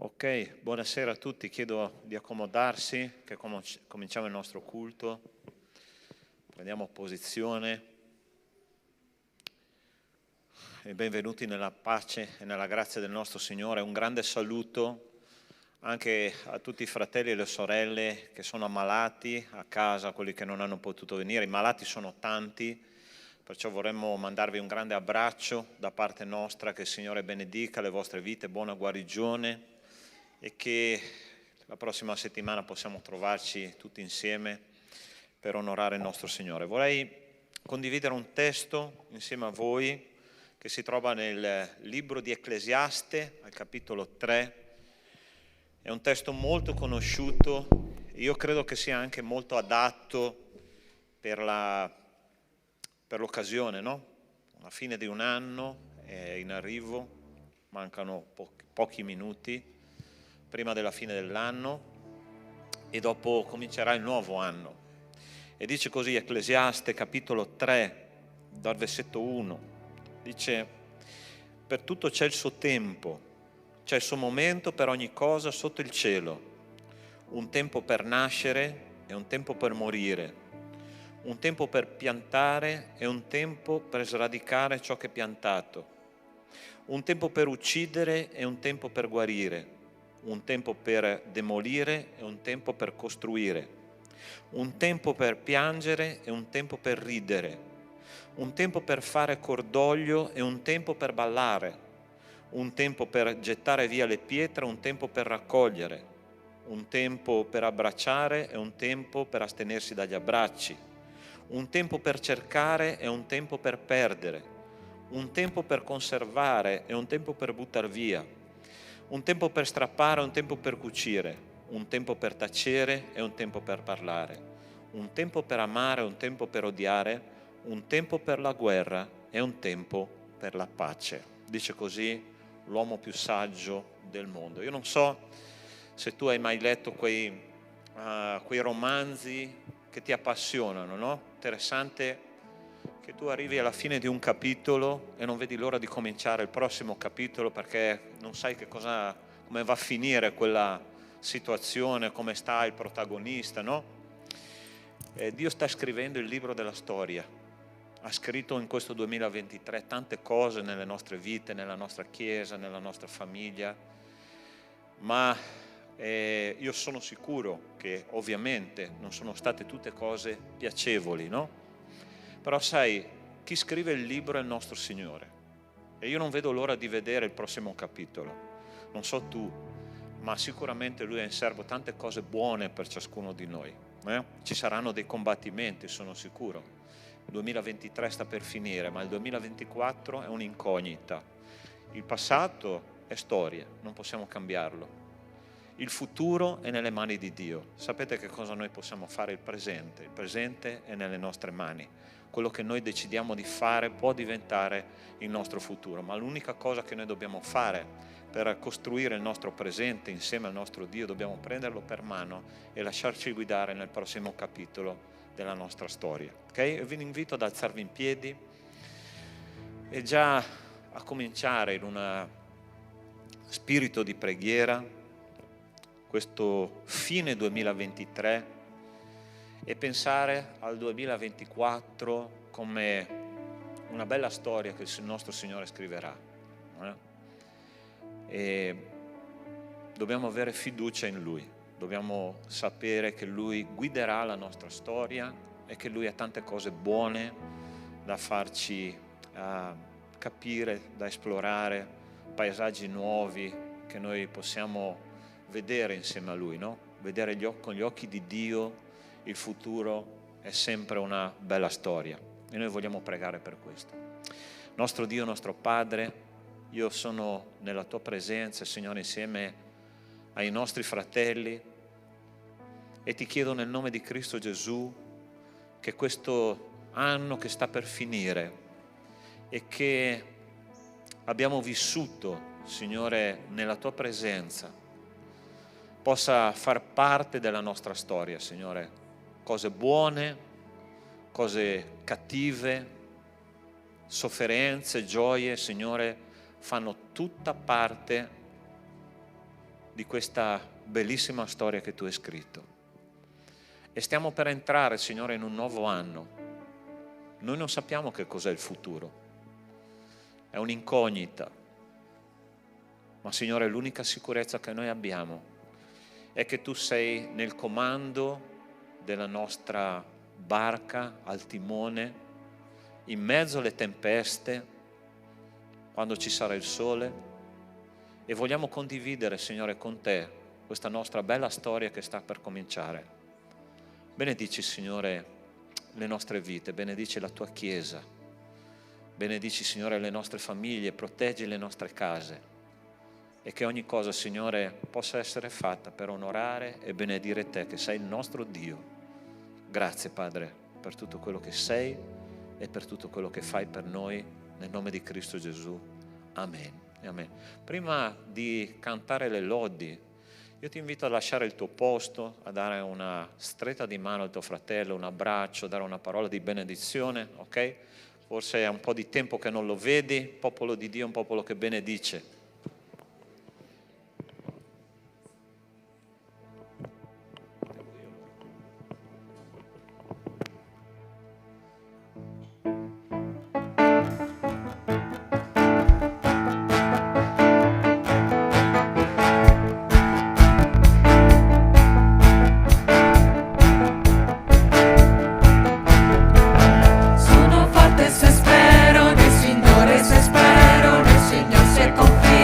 Ok, buonasera a tutti, chiedo di accomodarsi, che cominciamo il nostro culto. Prendiamo posizione e benvenuti nella pace e nella grazia del nostro Signore. Un grande saluto anche a tutti i fratelli e le sorelle che sono ammalati a casa, quelli che non hanno potuto venire. I malati sono tanti, perciò vorremmo mandarvi un grande abbraccio da parte nostra, che il Signore benedica le vostre vite, buona guarigione, e che la prossima settimana possiamo trovarci tutti insieme per onorare il nostro Signore. Vorrei condividere un testo insieme a voi che si trova nel libro di Ecclesiaste, al capitolo 3. È un testo molto conosciuto, io credo che sia anche molto adatto per l'occasione, no? La fine di un anno è in arrivo, mancano pochi minuti prima della fine dell'anno e dopo comincerà il nuovo anno. E dice così Ecclesiaste capitolo 3 dal versetto 1, dice: per tutto c'è il suo tempo, c'è il suo momento per ogni cosa sotto il cielo, un tempo per nascere e un tempo per morire, un tempo per piantare e un tempo per sradicare ciò che è piantato, un tempo per uccidere e un tempo per guarire, un tempo per demolire e un tempo per costruire, un tempo per piangere e un tempo per ridere, un tempo per fare cordoglio e un tempo per ballare, un tempo per gettare via le pietre, un tempo per raccogliere, un tempo per abbracciare e un tempo per astenersi dagli abbracci, un tempo per cercare e un tempo per perdere, un tempo per conservare e un tempo per buttar via, un tempo per strappare e un tempo per cucire, un tempo per tacere e un tempo per parlare, un tempo per amare e un tempo per odiare, un tempo per la guerra e un tempo per la pace. Dice così l'uomo più saggio del mondo. Io non so se tu hai mai letto quei romanzi che ti appassionano, no? Interessante che tu arrivi alla fine di un capitolo e non vedi l'ora di cominciare il prossimo capitolo, perché non sai come va a finire quella situazione, come sta il protagonista, no? Dio sta scrivendo il libro della storia, ha scritto in questo 2023 tante cose nelle nostre vite, nella nostra chiesa, nella nostra famiglia, ma io sono sicuro che ovviamente non sono state tutte cose piacevoli, no? Però sai, chi scrive il libro è il nostro Signore e io non vedo l'ora di vedere il prossimo capitolo. Non so tu, ma sicuramente Lui ha in serbo tante cose buone per ciascuno di noi. Ci saranno dei combattimenti, sono sicuro. Il 2023 sta per finire, ma il 2024 è un'incognita. Il passato è storia, non possiamo cambiarlo. Il futuro è nelle mani di Dio. Sapete che cosa noi possiamo fare? Il presente è nelle nostre mani. Quello che noi decidiamo di fare può diventare il nostro futuro, ma l'unica cosa che noi dobbiamo fare per costruire il nostro presente insieme al nostro Dio, dobbiamo prenderlo per mano e lasciarci guidare nel prossimo capitolo della nostra storia. Ok? E vi invito ad alzarvi in piedi e già a cominciare in un spirito di preghiera questo fine 2023 e pensare al 2024 come una bella storia che il nostro Signore scriverà. E dobbiamo avere fiducia in Lui, dobbiamo sapere che Lui guiderà la nostra storia e che Lui ha tante cose buone da farci capire, da esplorare, paesaggi nuovi che noi possiamo vedere insieme a Lui, no? Vedere con gli occhi di Dio il futuro è sempre una bella storia e noi vogliamo pregare per questo. Nostro Dio, nostro Padre, io sono nella Tua presenza, Signore, insieme ai nostri fratelli e Ti chiedo nel nome di Cristo Gesù che questo anno che sta per finire e che abbiamo vissuto, Signore, nella Tua presenza, possa far parte della nostra storia, Signore. Cose buone, cose cattive, sofferenze, gioie, Signore, fanno tutta parte di questa bellissima storia che tu hai scritto. E stiamo per entrare, Signore, in un nuovo anno. Noi non sappiamo che cos'è il futuro, è un'incognita, ma Signore, l'unica sicurezza che noi abbiamo è che tu sei nel comando della nostra barca, al timone, in mezzo alle tempeste, quando ci sarà il sole, e vogliamo condividere, Signore, con te questa nostra bella storia che sta per cominciare. Benedici, Signore, le nostre vite, benedici la tua Chiesa, benedici, Signore, le nostre famiglie, proteggi le nostre case, e che ogni cosa, Signore, possa essere fatta per onorare e benedire te, che sei il nostro Dio. Grazie, Padre, per tutto quello che sei e per tutto quello che fai per noi, nel nome di Cristo Gesù. Amen. Amen. Prima di cantare le lodi, io ti invito a lasciare il tuo posto, a dare una stretta di mano al tuo fratello, un abbraccio, dare una parola di benedizione, ok? Forse è un po' di tempo che non lo vedi, popolo di Dio è un popolo che benedice. Sono forte se spero nel Signore, se spero nel Signore se confio.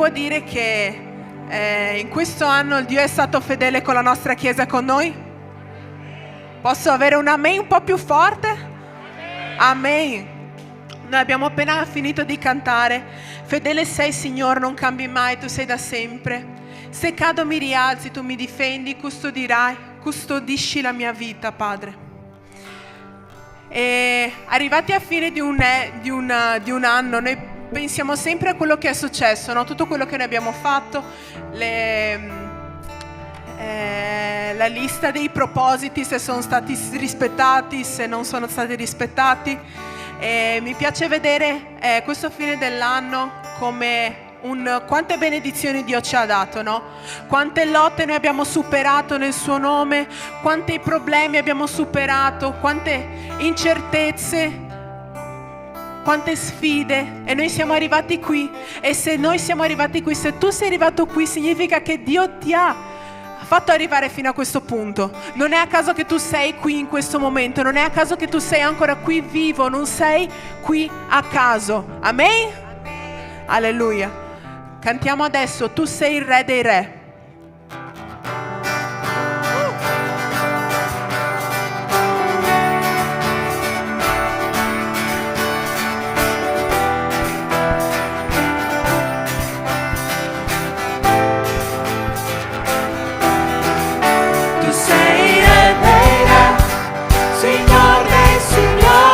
può dire che in questo anno il Dio è stato fedele con la nostra Chiesa e con noi? Posso avere un amen un po' più forte? Amen. Noi abbiamo appena finito di cantare: fedele sei Signore, non cambi mai, tu sei da sempre. Se cado mi rialzi, tu mi difendi, custodisci la mia vita, Padre. E arrivati a fine di un anno, noi pensiamo sempre a quello che è successo, no? Tutto quello che noi abbiamo fatto, la lista dei propositi, se sono stati rispettati, se non sono stati rispettati. Mi piace vedere questo fine dell'anno come quante benedizioni Dio ci ha dato, no? Quante lotte noi abbiamo superato nel suo nome, quanti problemi abbiamo superato, quante incertezze, quante sfide, e noi siamo arrivati qui. E se noi siamo arrivati qui, se tu sei arrivato qui, significa che Dio ti ha fatto arrivare fino a questo punto. Non è a caso che tu sei qui in questo momento, non è a caso che tu sei ancora qui vivo, non sei qui a caso. Amen? Alleluia. Cantiamo adesso: tu sei il Re dei Re. Signore, Signore,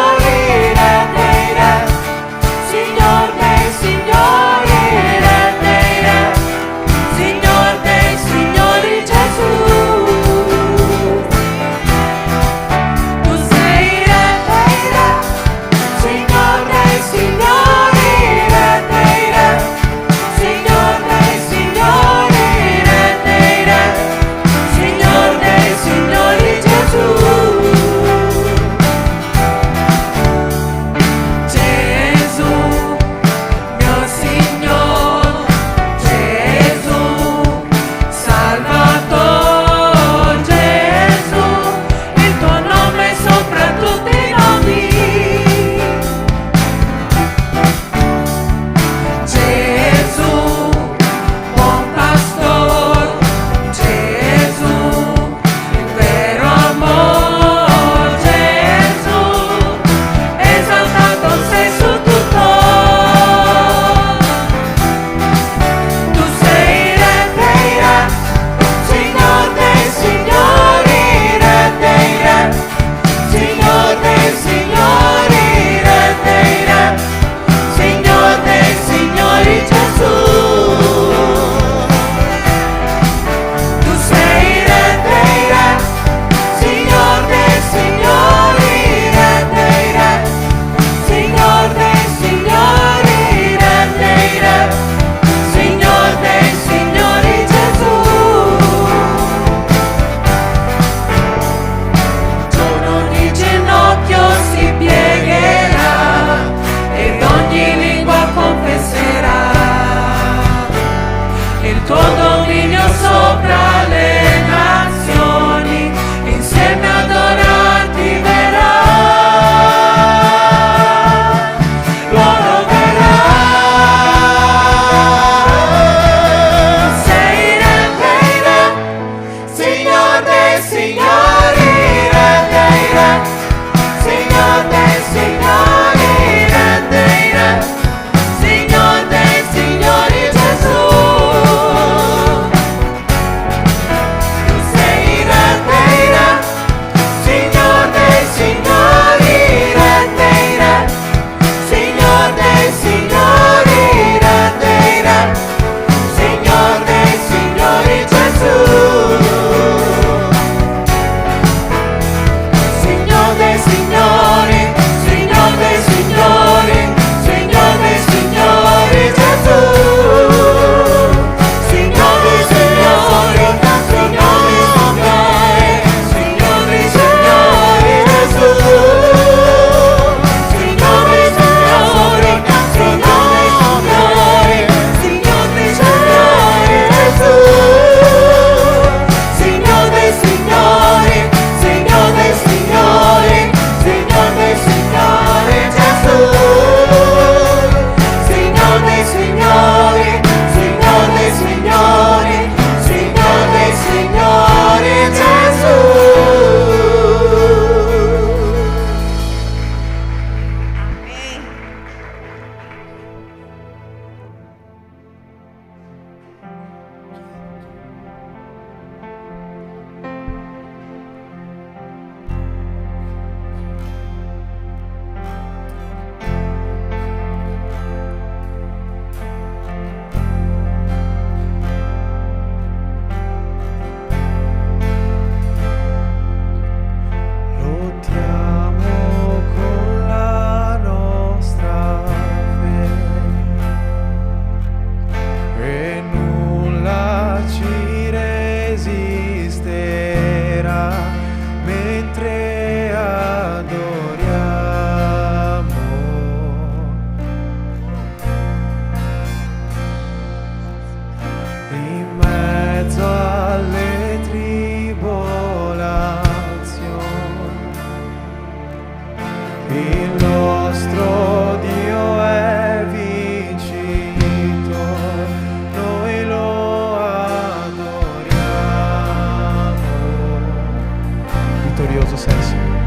vittorioso sei, Signore.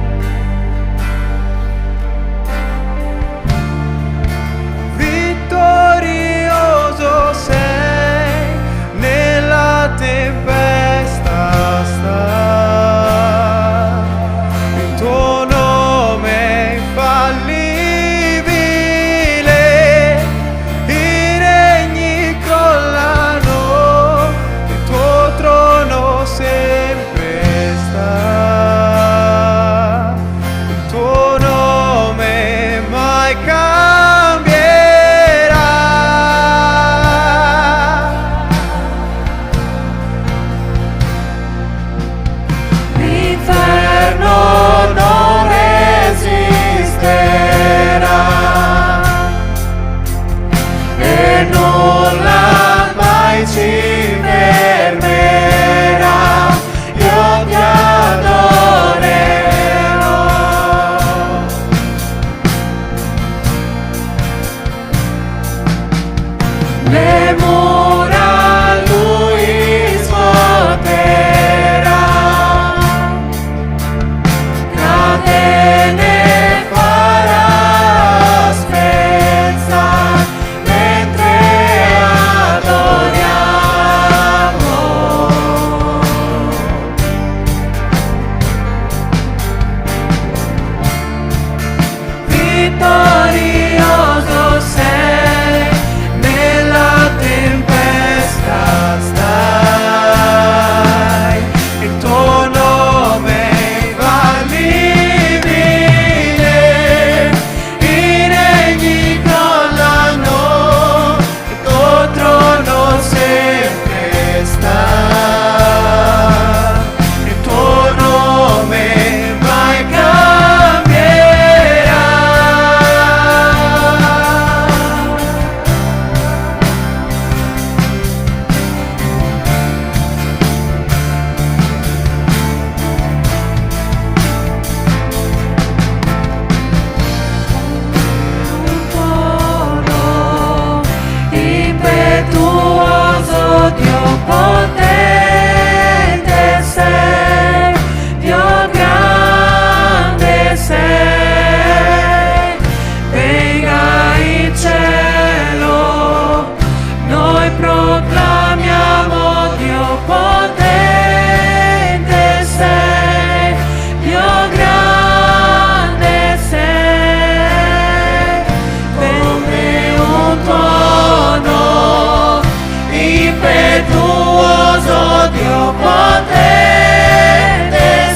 Vittorioso sei, nella tempesta sta, il tuo nome è infallibile, i regni crollano, il tuo trono sempre sta, il tuo nome mai cambierà. L'inferno non resisterà e nulla mai ci fermerà. Io ti adorerò. Le mura lui svuoterà, catene farà spezzar mentre adoriamo. Vittorioso sei, nella tempesta stai, il tuo nome è infallibile, i regni crollano, il tuo trono sempre sta, il tuo nome mai cambierà. Impetuoso Dio potente sei, Dio grande sei, venga in cielo, noi proclamiamo Dio potente sei, Dio grande sei, come un tuono impetuoso Dio potente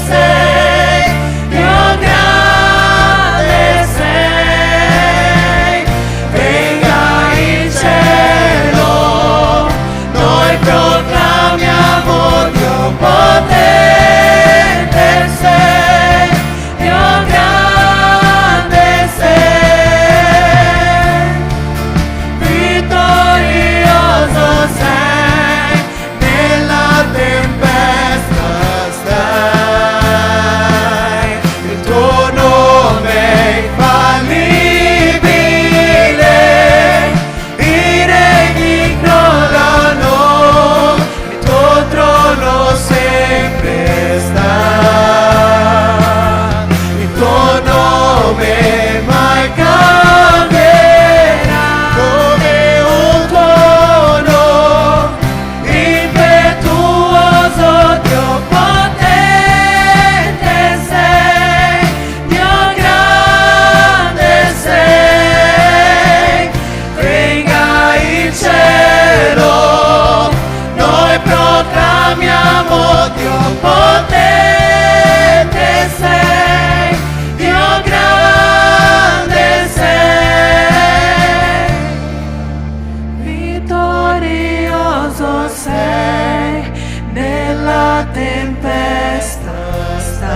sei, Dio grande sei, venga in cielo, noi proclamiamo Dio potente sei, Dio grande sei, vittorioso sei, nella tempesta stai, il tuo nome è infallibile, i regni crollano, il tuo trono sempre sta, il tuo nome mai cambierà, come un tuono impetuoso Dio potente sei, Dio grande sei, venga in cielo, noi proclamiamo Dio potente sei, Dio grande sei, vittorioso sei, nella tempesta stai,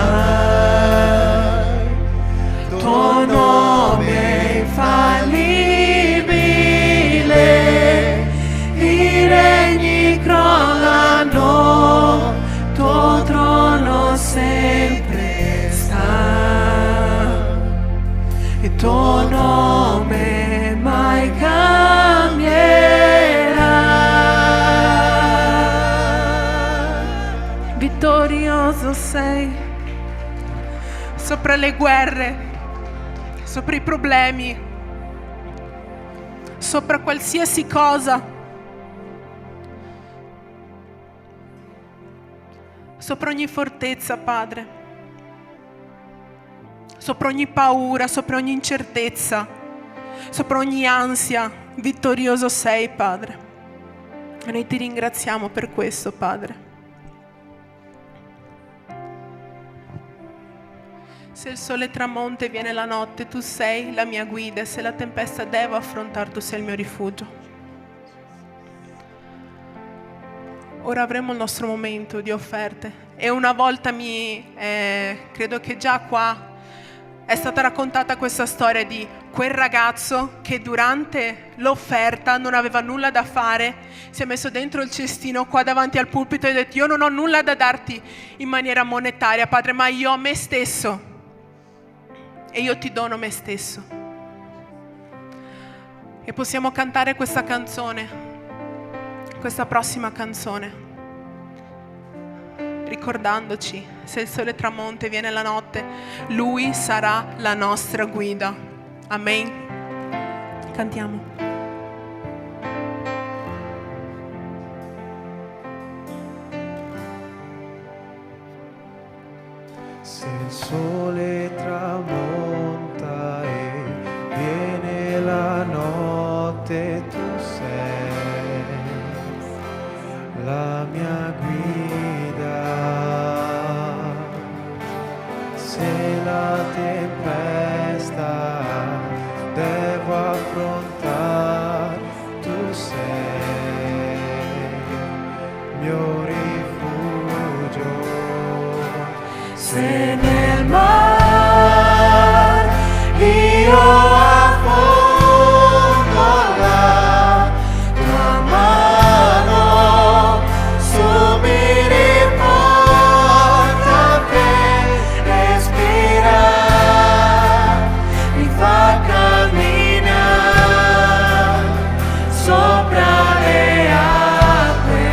il tuo nome è infallibile, i regni crollano, tuo trono sempre sta, il tuo nome mai cambierà. Vittorioso sei, sopra le guerre, sopra i problemi, sopra qualsiasi cosa, sopra ogni fortezza, Padre, sopra ogni paura, sopra ogni incertezza, sopra ogni ansia. Vittorioso sei, Padre. E noi ti ringraziamo per questo, Padre. Se il sole tramonta e viene la notte, tu sei la mia guida, e se la tempesta devo affrontare, tu sei il mio rifugio. Ora avremo il nostro momento di offerte, e una volta credo che già qua è stata raccontata questa storia di quel ragazzo che durante l'offerta non aveva nulla da fare, si è messo dentro il cestino qua davanti al pulpito e ha detto: io non ho nulla da darti in maniera monetaria, Padre, ma io ho me stesso e io ti dono me stesso. E possiamo cantare questa canzone, questa prossima canzone, ricordandoci: se il sole tramonta e viene la notte, Lui sarà la nostra guida. Amen. Cantiamo. Se il sole tramonta e viene la notte, tu sei la mia guida. Se la tempesta devo affrontare, tu sei mio rifugio. Se nel mar io affondo, la tua mano su mi riporta per respirare, mi fa camminare sopra le acque.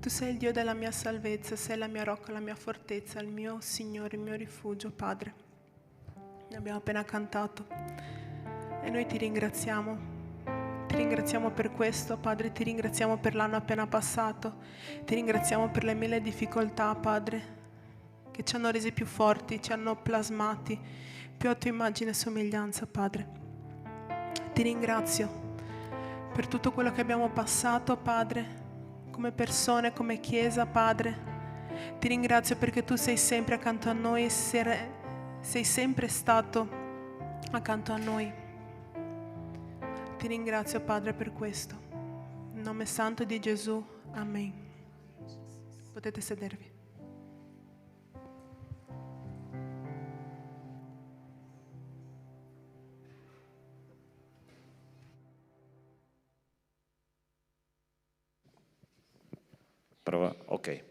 Tu sei il Dio della mia salvezza, sei la mia rocca, la mia fortezza, il mio Signore, il mio rifugio, Padre. Ne abbiamo appena cantato e noi ti ringraziamo. Ti ringraziamo per questo, Padre, ti ringraziamo per l'anno appena passato, ti ringraziamo per le 1000 difficoltà, Padre, che ci hanno resi più forti, ci hanno plasmati più a tua immagine e somiglianza, Padre. Ti ringrazio per tutto quello che abbiamo passato, Padre, come persone, come Chiesa, Padre. Ti ringrazio perché tu sei sempre accanto a noi e sei sempre stato accanto a noi. Ti ringrazio, Padre, per questo. In nome santo di Gesù, amen. Potete sedervi. Ok,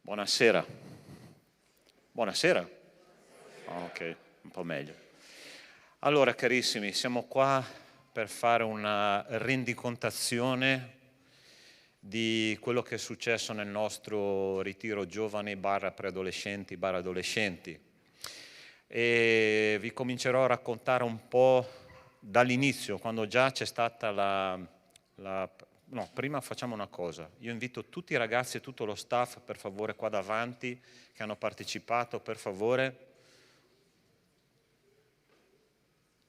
buonasera. Buonasera? Ok, un po' meglio. Allora, carissimi, siamo qua per fare una rendicontazione di quello che è successo nel nostro ritiro giovani / preadolescenti / adolescenti. E vi comincerò a raccontare un po' dall'inizio, quando già c'è stata No, prima facciamo una cosa. Io invito tutti i ragazzi e tutto lo staff, per favore, qua davanti, che hanno partecipato, per favore.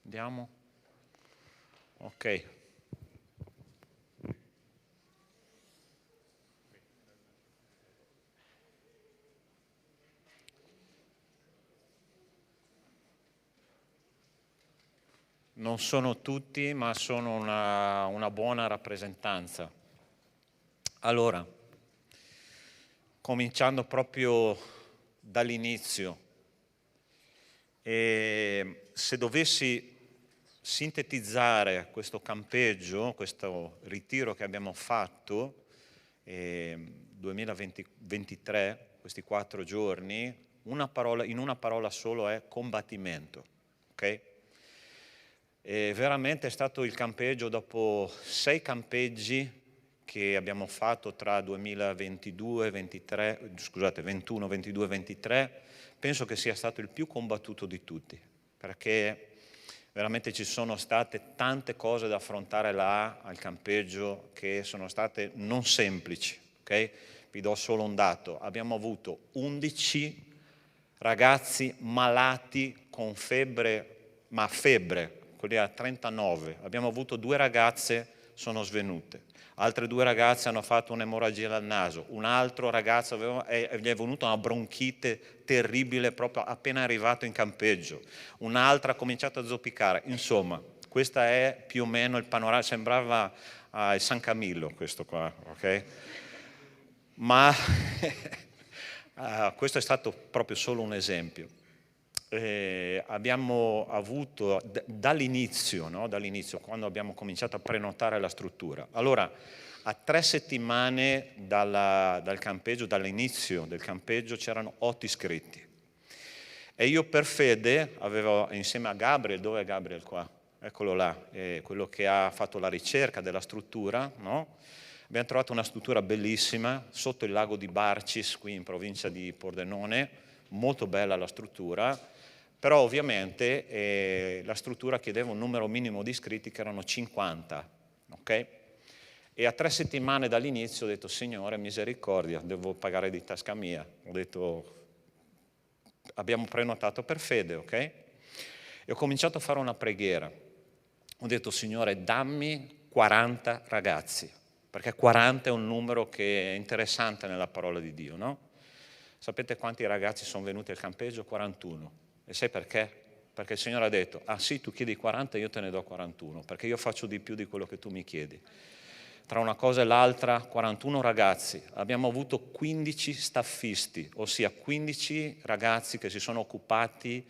Andiamo. Ok. Non sono tutti, ma sono una buona rappresentanza. Allora, cominciando proprio dall'inizio, se dovessi sintetizzare questo campeggio, questo ritiro che abbiamo fatto 2023, questi 4 giorni, in una parola solo è combattimento, ok? E veramente è stato il campeggio dopo 6 campeggi che abbiamo fatto tra 2022, 21, 22, 23, penso che sia stato il più combattuto di tutti, perché veramente ci sono state tante cose da affrontare là al campeggio che sono state non semplici, ok? Vi do solo un dato: abbiamo avuto 11 ragazzi malati con febbre, ma febbre, quelli a 39, abbiamo avuto 2 ragazze sono svenute, altre 2 ragazze hanno fatto un'emorragia dal naso, un altro ragazzo gli è venuta una bronchite terribile proprio appena arrivato in campeggio, un'altra ha cominciato a zoppicare. Insomma, questo è più o meno il panorama, sembrava il San Camillo questo qua, ok? Ma questo è stato proprio solo un esempio. Abbiamo avuto dall'inizio, no? Dall'inizio, quando abbiamo cominciato a prenotare la struttura. Allora, a 3 settimane dal campeggio, dall'inizio del campeggio, c'erano 8 iscritti. E io per fede avevo insieme a Gabriel, dove è Gabriel qua? Eccolo là, quello che ha fatto la ricerca della struttura, no? Abbiamo trovato una struttura bellissima sotto il lago di Barcis, qui in provincia di Pordenone, molto bella la struttura, però ovviamente la struttura chiedeva un numero minimo di iscritti che erano 50, ok? E a 3 settimane dall'inizio ho detto: Signore, misericordia, devo pagare di tasca mia. Ho detto: abbiamo prenotato per fede, ok? E ho cominciato a fare una preghiera. Ho detto: Signore, dammi 40 ragazzi, perché 40 è un numero che è interessante nella parola di Dio, no? Sapete quanti ragazzi sono venuti al campeggio? 41. E sai perché? Perché il Signore ha detto: ah sì, tu chiedi 40, io te ne do 41, perché io faccio di più di quello che tu mi chiedi. Tra una cosa e l'altra, 41 ragazzi. Abbiamo avuto 15 staffisti, ossia 15 ragazzi che si sono occupati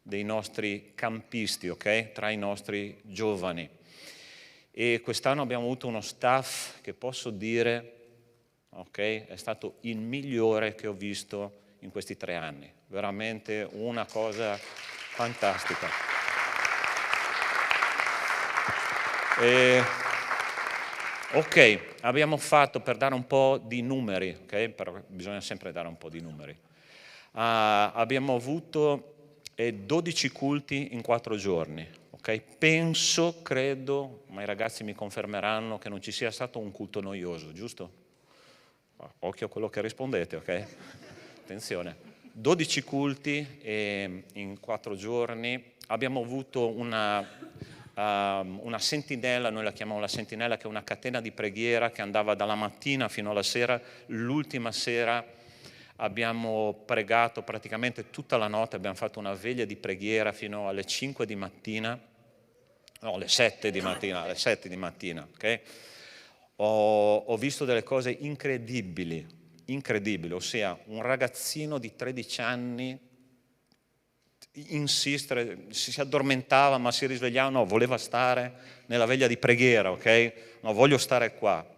dei nostri campisti, ok? Tra i nostri giovani. E quest'anno abbiamo avuto uno staff che posso dire, ok, è stato il migliore che ho visto in questi 3 anni. Veramente una cosa fantastica. Ok, abbiamo fatto, per dare un po' di numeri, ok? Però bisogna sempre dare un po' di numeri. Abbiamo avuto 12 culti in 4 giorni, ok? Credo, ma i ragazzi mi confermeranno, che non ci sia stato un culto noioso, giusto? Occhio a quello che rispondete, ok? Attenzione. 12 culti in 4 giorni. Abbiamo avuto una sentinella, noi la chiamiamo la sentinella, che è una catena di preghiera che andava dalla mattina fino alla sera. L'ultima sera abbiamo pregato praticamente tutta la notte, abbiamo fatto una veglia di preghiera fino alle 5 di mattina, no, alle 7 di mattina, ok? Ho visto delle cose incredibili, ossia un ragazzino di 13 anni insistere, si addormentava ma si risvegliava, no, voleva stare nella veglia di preghiera, ok? No, voglio stare qua.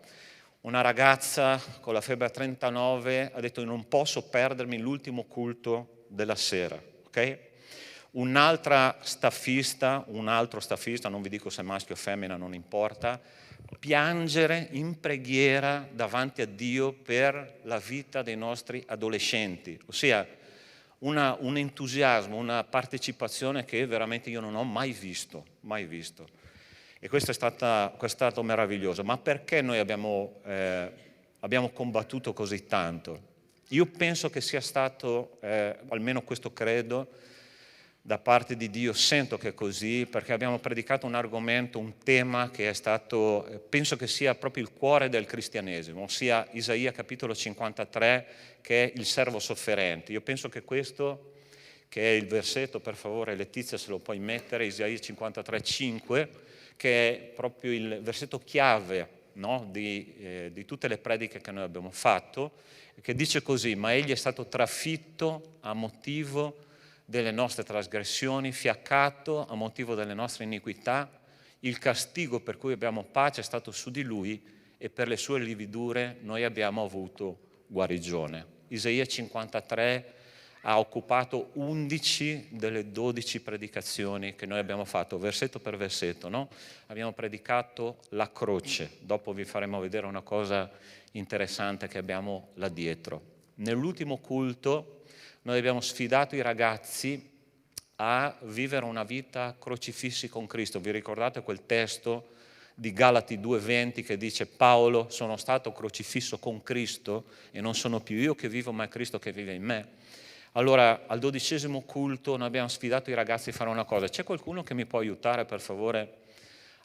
Una ragazza con la febbre a 39 ha detto: non posso perdermi l'ultimo culto della sera, ok? Un altro staffista, non vi dico se maschio o femmina, non importa, piangere in preghiera davanti a Dio per la vita dei nostri adolescenti, ossia un entusiasmo, una partecipazione che veramente io non ho mai visto. E questo è stato meraviglioso. Ma perché noi abbiamo combattuto così tanto? Io penso che sia stato, almeno questo credo, da parte di Dio, sento che è così, perché abbiamo predicato un argomento, un tema che è stato, penso che sia proprio il cuore del cristianesimo, ossia Isaia capitolo 53, che è il servo sofferente. Io penso che questo, che è il versetto, per favore Letizia se lo puoi mettere, Isaia 53, 5, che è proprio il versetto chiave, no, di tutte le prediche che noi abbiamo fatto, che dice così: ma egli è stato trafitto a motivo delle nostre trasgressioni, fiaccato a motivo delle nostre iniquità, il castigo per cui abbiamo pace è stato su di lui e per le sue lividure noi abbiamo avuto guarigione. Isaia 53 ha occupato 11 delle 12 predicazioni che noi abbiamo fatto, versetto per versetto, no? Abbiamo predicato la croce, dopo vi faremo vedere una cosa interessante che abbiamo là dietro. Nell'ultimo culto noi abbiamo sfidato i ragazzi a vivere una vita crocifissi con Cristo. Vi ricordate quel testo di Galati 2,20 che dice: Paolo, sono stato crocifisso con Cristo e non sono più io che vivo, ma è Cristo che vive in me. Allora, al 12° culto noi abbiamo sfidato i ragazzi a fare una cosa. C'è qualcuno che mi può aiutare, per favore,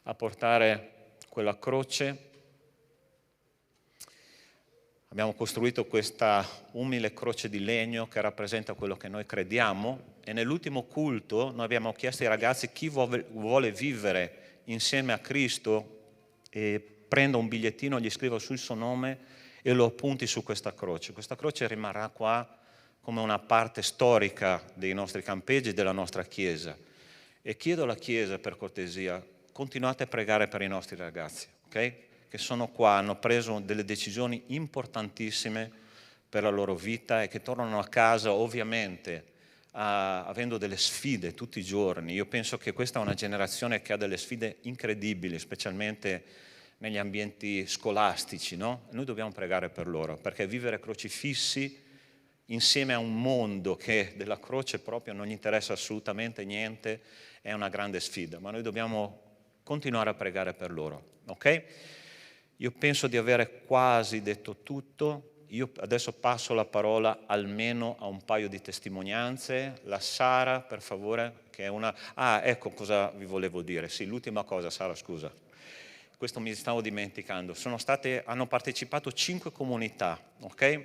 a portare quella croce? Abbiamo costruito questa umile croce di legno che rappresenta quello che noi crediamo, e nell'ultimo culto noi abbiamo chiesto ai ragazzi: chi vuole vivere insieme a Cristo, e prenda un bigliettino, gli scriva sul suo nome e lo appunti su questa croce. Questa croce rimarrà qua come una parte storica dei nostri campeggi, della nostra Chiesa. E chiedo alla Chiesa, per cortesia, continuate a pregare per i nostri ragazzi, ok? Che sono qua, hanno preso delle decisioni importantissime per la loro vita e che tornano a casa ovviamente avendo delle sfide tutti i giorni. Io penso che questa è una generazione che ha delle sfide incredibili, specialmente negli ambienti scolastici, no? Noi dobbiamo pregare per loro, perché vivere crocifissi insieme a un mondo che della croce proprio non gli interessa assolutamente niente è una grande sfida, ma noi dobbiamo continuare a pregare per loro, ok? Io penso di avere quasi detto tutto. Io adesso passo la parola almeno a un paio di testimonianze. La Sara, per favore, che è una... Ah, ecco cosa vi volevo dire. Sì, l'ultima cosa, Sara, scusa. Questo mi stavo dimenticando. Hanno partecipato 5 comunità, ok?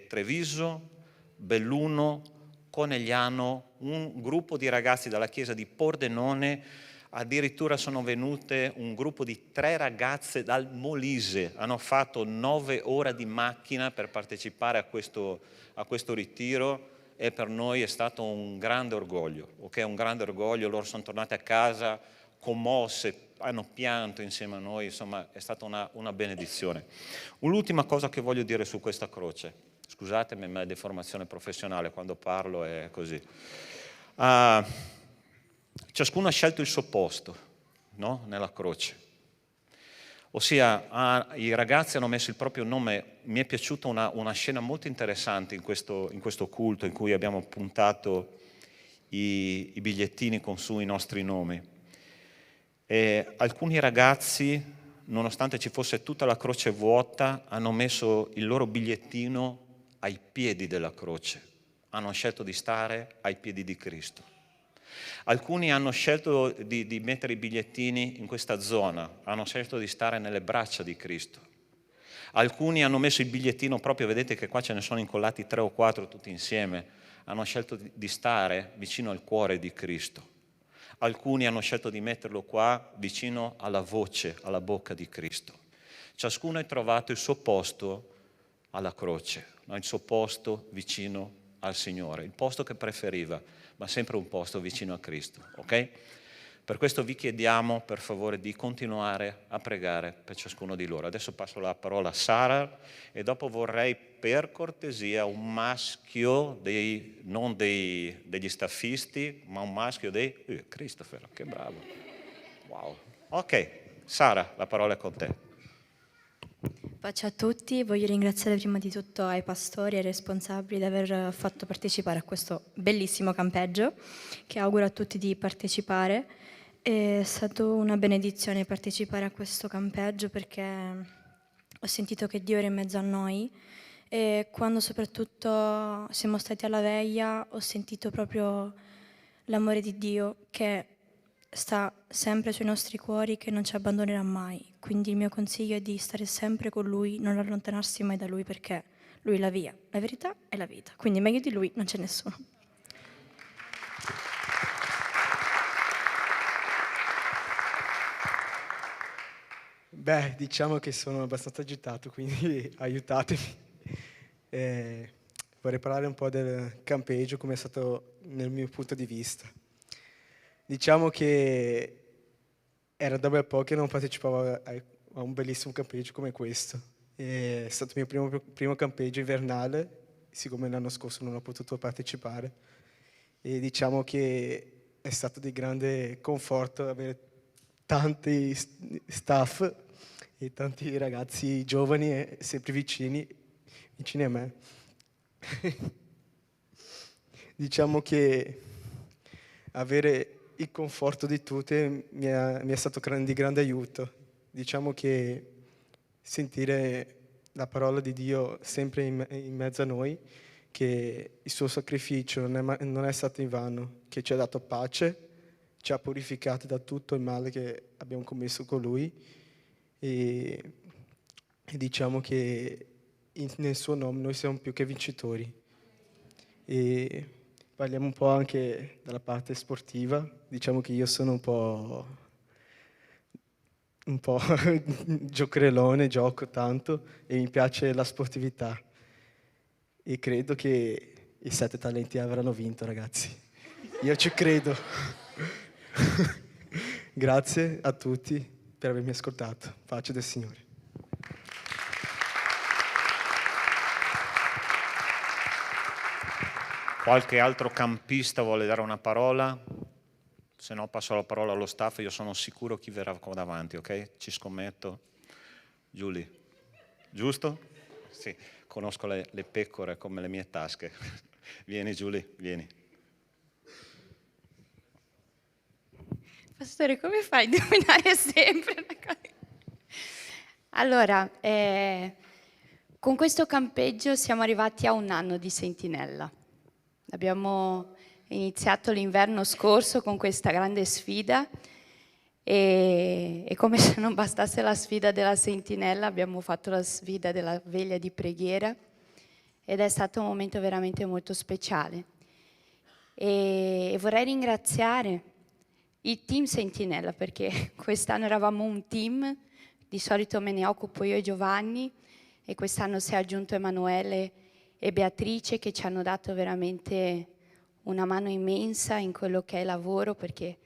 Treviso, Belluno, Conegliano, un gruppo di ragazzi dalla chiesa di Pordenone. Addirittura sono venute un gruppo di 3 ragazze dal Molise, hanno fatto 9 ore di macchina per partecipare a questo ritiro, e per noi è stato un grande orgoglio, ok? Un grande orgoglio. Loro sono tornate a casa commosse, hanno pianto insieme a noi, insomma è stata una benedizione. Un'ultima cosa che voglio dire su questa croce, scusatemi, ma è deformazione professionale, quando parlo è così. Ciascuno ha scelto il suo posto, no? Nella croce. Ossia, i ragazzi hanno messo il proprio nome. Mi è piaciuta una scena molto interessante in questo culto in cui abbiamo puntato i bigliettini con su i nostri nomi. E alcuni ragazzi, nonostante ci fosse tutta la croce vuota, hanno messo il loro bigliettino ai piedi della croce. Hanno scelto di stare ai piedi di Cristo. Alcuni hanno scelto di mettere i bigliettini in questa zona, hanno scelto di stare nelle braccia di Cristo. Alcuni hanno messo il bigliettino proprio, vedete che qua ce ne sono incollati 3 o 4 tutti insieme, hanno scelto di stare vicino al cuore di Cristo. Alcuni hanno scelto di metterlo qua vicino alla voce, alla bocca di Cristo. Ciascuno ha trovato il suo posto alla croce, il suo posto vicino al Signore, il posto che preferiva, ma sempre un posto vicino a Cristo, ok? Per questo vi chiediamo, per favore, di continuare a pregare per ciascuno di loro. Adesso passo la parola a Sara e dopo vorrei, per cortesia, un maschio, non degli staffisti, ma un maschio dei... Christopher, che bravo. Wow. Ok, Sara, la parola è con te. Pace a tutti, voglio ringraziare prima di tutto ai pastori e ai responsabili di aver fatto partecipare a questo bellissimo campeggio, che auguro a tutti di partecipare. È stata una benedizione partecipare a questo campeggio perché ho sentito che Dio era in mezzo a noi e quando soprattutto siamo stati alla veglia ho sentito proprio l'amore di Dio che sta sempre sui nostri cuori, che non ci abbandonerà mai. Quindi il mio consiglio è di stare sempre con Lui, non allontanarsi mai da Lui, perché Lui è la via, la verità e la vita. Quindi meglio di Lui non c'è nessuno. Beh, diciamo che sono abbastanza agitato, quindi aiutatemi. Vorrei parlare un po' del campeggio, come è stato nel mio punto di vista. Diciamo che era da bel po' che non partecipavo a un bellissimo campeggio come questo. È stato il mio primo campeggio invernale, siccome l'anno scorso non ho potuto partecipare. E diciamo che è stato di grande conforto avere tanti staff e tanti ragazzi giovani e sempre vicini a me. Diciamo che avere il conforto di tutti mi è stato di grande aiuto. Diciamo che sentire la parola di Dio sempre in mezzo a noi, che il suo sacrificio non è stato invano, che ci ha dato pace, ci ha purificati da tutto il male che abbiamo commesso con Lui e diciamo che nel suo nome noi siamo più che vincitori. E parliamo un po' anche della parte sportiva. Diciamo che io sono un po' giocherellone, gioco tanto e mi piace la sportività. E credo che i 7 talenti avranno vinto, ragazzi. Io ci credo. Grazie a tutti per avermi ascoltato. Pace del Signore. Qualche altro campista vuole dare una parola? Se no passo la parola allo staff, io sono sicuro chi verrà qua davanti, ok? Ci scommetto. Giulia, giusto? Sì, conosco le pecore come le mie tasche. Vieni Giulia, vieni. Pastore, come fai a indovinare sempre una cosa? Allora, con questo campeggio siamo arrivati a 1 anno di sentinella. Abbiamo iniziato l'inverno scorso con questa grande sfida e come se non bastasse la sfida della sentinella, abbiamo fatto la sfida della veglia di preghiera ed è stato un momento veramente molto speciale. E vorrei ringraziare il team Sentinella perché quest'anno eravamo un team, di solito me ne occupo io e Giovanni e quest'anno si è aggiunto Emanuele e Beatrice che ci hanno dato veramente una mano immensa in quello che è il lavoro, perché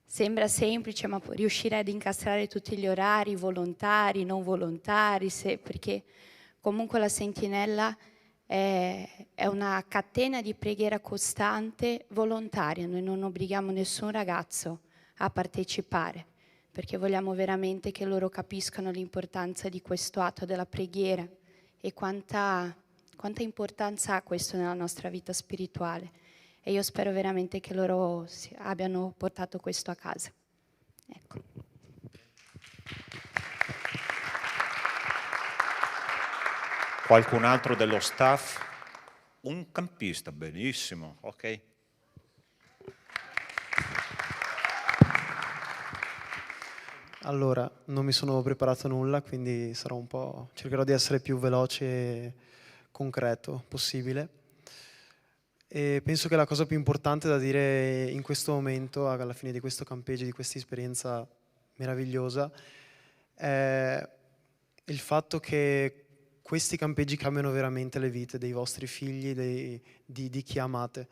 sembra semplice, ma riuscire ad incastrare tutti gli orari, volontari, non volontari, perché comunque la Sentinella è una catena di preghiera costante volontaria. Noi non obblighiamo nessun ragazzo a partecipare. perché vogliamo veramente che loro capiscano l'importanza di questo atto della preghiera e quanta importanza ha questo nella nostra vita spirituale. E io spero veramente che loro abbiano portato questo a casa. Ecco. Qualcun altro dello staff? Un campista, benissimo, ok. Allora, non mi sono preparato nulla, quindi cercherò di essere più veloce e concreto possibile. E penso che la cosa più importante da dire in questo momento, alla fine di questo campeggio, di questa esperienza meravigliosa, è il fatto che questi campeggi cambiano veramente le vite dei vostri figli, di chi amate,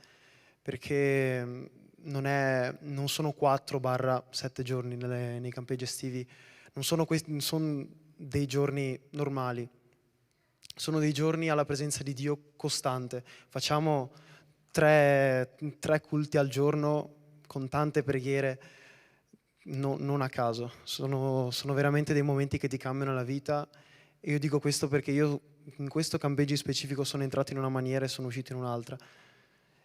perché non sono 4-7 giorni nei campeggi estivi, non sono dei giorni normali, sono dei giorni alla presenza di Dio costante. Facciamo 3 culti al giorno con tante preghiere, non a caso, sono veramente dei momenti che ti cambiano la vita. E io dico questo perché io in questo campeggio specifico sono entrato in una maniera e sono uscito in un'altra.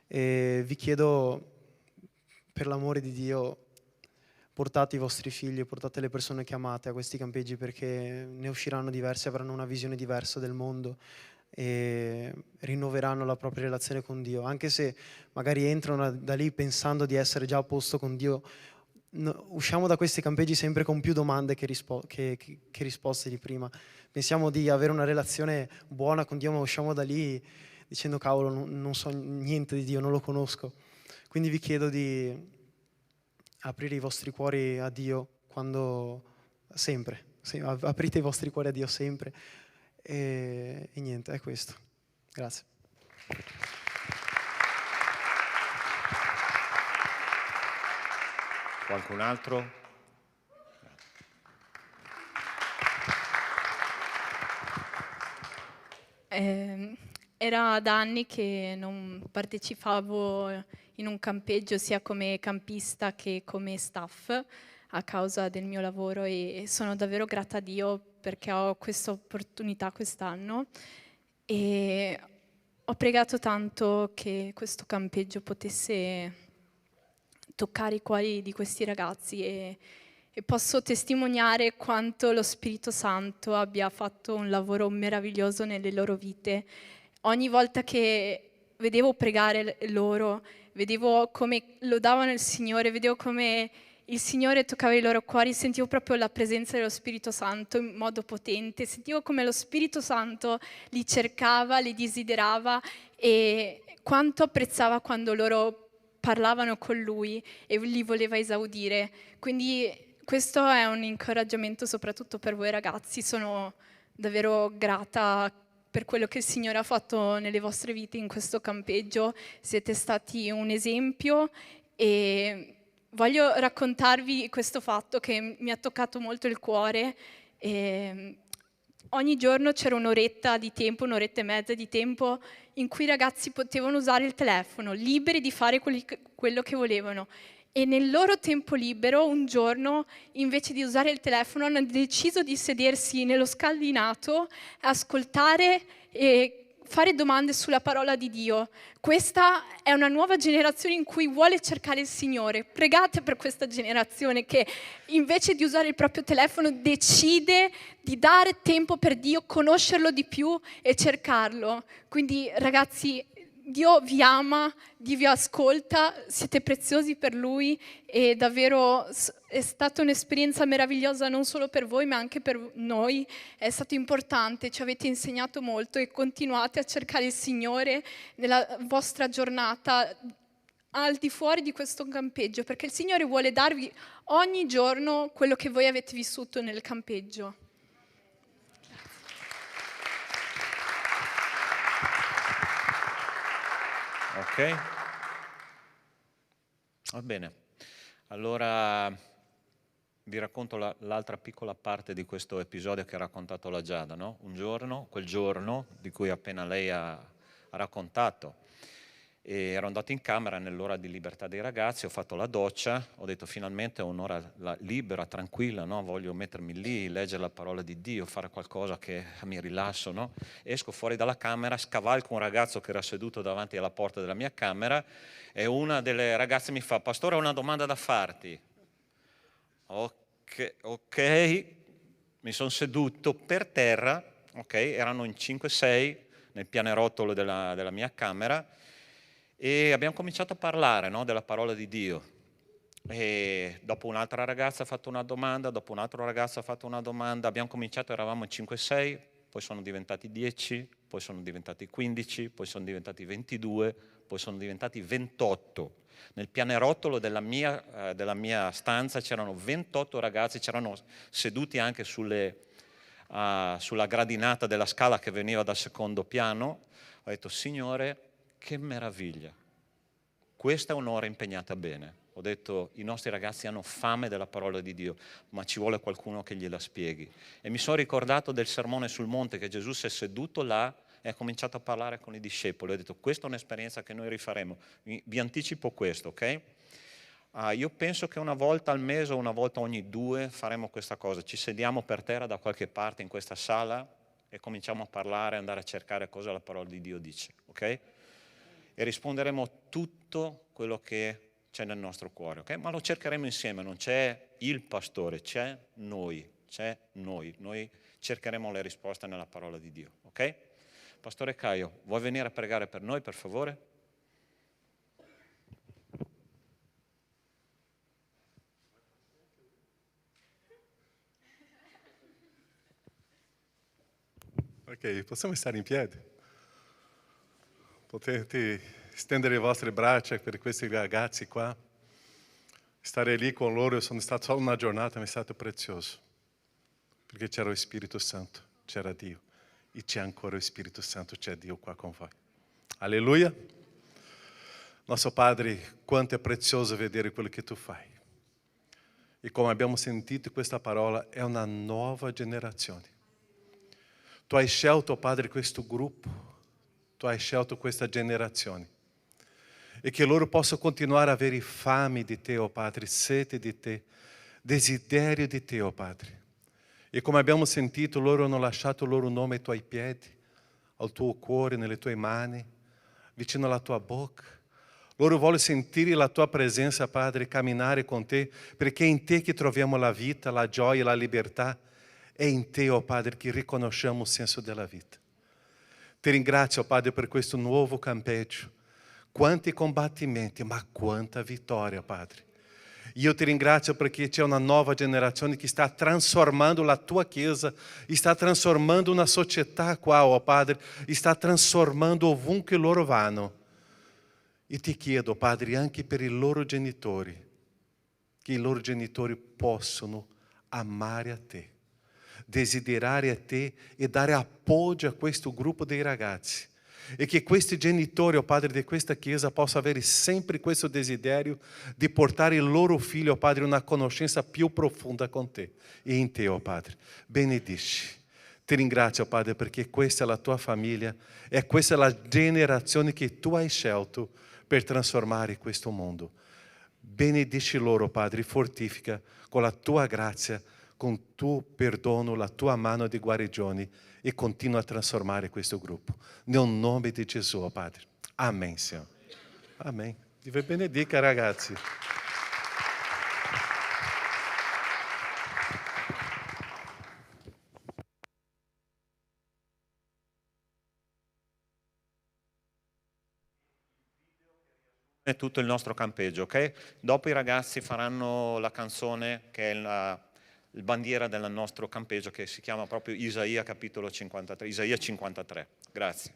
E vi chiedo, per l'amore di Dio, portate i vostri figli, portate le persone che amate a questi campeggi, perché ne usciranno diversi, avranno una visione diversa del mondo e rinnoveranno la propria relazione con Dio. Anche se magari entrano da lì pensando di essere già a posto con Dio, usciamo da questi campeggi sempre con più domande che risposte di prima. Pensiamo di avere una relazione buona con Dio, ma usciamo da lì dicendo cavolo, non so niente di Dio, non lo conosco. Quindi vi chiedo di aprire i vostri cuori a Dio sempre. Aprite i vostri cuori a Dio sempre. E niente, è questo. Grazie. Qualcun altro? Era da anni che non partecipavo in un campeggio sia come campista che come staff a causa del mio lavoro e sono davvero grata a Dio perché ho questa opportunità quest'anno e ho pregato tanto che questo campeggio potesse toccare i cuori di questi ragazzi e posso testimoniare quanto lo Spirito Santo abbia fatto un lavoro meraviglioso nelle loro vite. Ogni volta che vedevo pregare loro, vedevo come lodavano il Signore, vedevo come il Signore toccava i loro cuori, sentivo proprio la presenza dello Spirito Santo in modo potente, sentivo come lo Spirito Santo li cercava, li desiderava e quanto apprezzava quando loro parlavano con Lui e li voleva esaudire. Quindi questo è un incoraggiamento soprattutto per voi ragazzi, sono davvero grata per quello che il Signore ha fatto nelle vostre vite in questo campeggio, siete stati un esempio e voglio raccontarvi questo fatto che mi ha toccato molto il cuore. Ogni giorno c'era un'oretta di tempo, un'oretta e mezza di tempo in cui i ragazzi potevano usare il telefono, liberi di fare quello che volevano. E nel loro tempo libero, un giorno, invece di usare il telefono, hanno deciso di sedersi nello scaldinato, ascoltare e fare domande sulla parola di Dio. Questa è una nuova generazione in cui vuole cercare il Signore. Pregate per questa generazione che invece di usare il proprio telefono decide di dare tempo per Dio, conoscerlo di più e cercarlo. Quindi ragazzi, Dio vi ama, Dio vi ascolta, siete preziosi per Lui e davvero è stata un'esperienza meravigliosa non solo per voi ma anche per noi, è stato importante, ci avete insegnato molto e continuate a cercare il Signore nella vostra giornata al di fuori di questo campeggio perché il Signore vuole darvi ogni giorno quello che voi avete vissuto nel campeggio. Ok, va bene. Allora vi racconto l'altra piccola parte di questo episodio che ha raccontato la Giada, no? Un giorno, quel giorno di cui appena lei ha raccontato, E ero andato in camera nell'ora di libertà dei ragazzi, ho fatto la doccia, ho detto finalmente è un'ora libera, tranquilla, no? Voglio mettermi lì, leggere la parola di Dio, fare qualcosa che mi rilasso, no? Esco fuori dalla camera, scavalco un ragazzo che era seduto davanti alla porta della mia camera e una delle ragazze mi fa: pastore, ho una domanda da farti. Ok, mi sono seduto per terra, ok, erano in 5-6 nel pianerottolo della mia camera, e abbiamo cominciato a parlare, no, della parola di Dio. E dopo un'altra ragazza ha fatto una domanda, dopo un altro ragazzo ha fatto una domanda, abbiamo cominciato, eravamo in 5-6, poi sono diventati 10, poi sono diventati 15, poi sono diventati 22, poi sono diventati 28. Nel pianerottolo della mia stanza c'erano 28 ragazzi, c'erano seduti anche sulla gradinata della scala che veniva dal secondo piano. Ho detto: Signore, che meraviglia, questa è un'ora impegnata bene. Ho detto: i nostri ragazzi hanno fame della parola di Dio, ma ci vuole qualcuno che gliela spieghi. E mi sono ricordato del sermone sul monte, che Gesù si è seduto là e ha cominciato a parlare con i discepoli. Ho detto: questa è un'esperienza che noi rifaremo. Vi anticipo questo, ok? Io penso che una volta al mese o una volta ogni 2 faremo questa cosa. Ci sediamo per terra da qualche parte in questa sala e cominciamo a parlare, andare a cercare cosa la parola di Dio dice, ok? E risponderemo tutto quello che c'è nel nostro cuore, ok? Ma lo cercheremo insieme, non c'è il pastore, c'è noi. Noi cercheremo le risposte nella parola di Dio, ok? Pastore Caio, vuoi venire a pregare per noi, per favore? Ok, possiamo stare in piedi? Potete stendere le vostre braccia per questi ragazzi qua. Stare lì con loro, sono stato solo una giornata, ma è stato prezioso. Perché c'era lo Spirito Santo, c'era Dio. E c'è ancora lo Spirito Santo, c'è Dio qua con voi. Alleluia. Nostro Padre, quanto è prezioso vedere quello che tu fai. E come abbiamo sentito questa parola, è una nuova generazione. Tu hai scelto, Padre, questo gruppo, tu hai scelto questa generazione. E che loro possano continuare a avere fame di te, oh Padre, sete di te, desiderio di te, oh Padre. E come abbiamo sentito, loro hanno lasciato il loro nome ai tuoi piedi, al tuo cuore, nelle tue mani, vicino alla tua bocca. Loro vogliono sentire la tua presenza, Padre, camminare con te, perché è in te che troviamo la vita, la gioia, la libertà. È in te, oh Padre, che riconosciamo il senso della vita. Ti ringrazio, Padre, per questo nuovo campeggio. Quanti combattimenti, ma quanta vittoria, Padre. Io ti ringrazio perché c'è una nuova generazione che sta trasformando la tua chiesa, sta trasformando una società qua, oh Padre, sta trasformando ovunque loro vanno. E ti chiedo, Padre, anche per i loro genitori, che i loro genitori possano amare a te, desiderare a te e dare appoggio a questo gruppo dei ragazzi. E che questi genitori, oh Padre, di questa chiesa possano avere sempre questo desiderio di portare il loro figlio, oh Padre, una conoscenza più profonda con te e in te, oh Padre. Benedici. Ti ringrazio, Padre, perché questa è la tua famiglia e questa è la generazione che tu hai scelto per trasformare questo mondo. Benedici loro, Padre, fortifica con la tua grazia, con il tuo perdono, la tua mano di guarigione e continua a trasformare questo gruppo. Nel nome di Gesù, oh Padre. Amen, Signore. Amen. Dio benedica, ragazzi. È tutto il nostro campeggio, ok? Dopo i ragazzi faranno la canzone che è il bandiera del nostro campeggio, che si chiama proprio Isaia capitolo 53, Isaia 53. Grazie.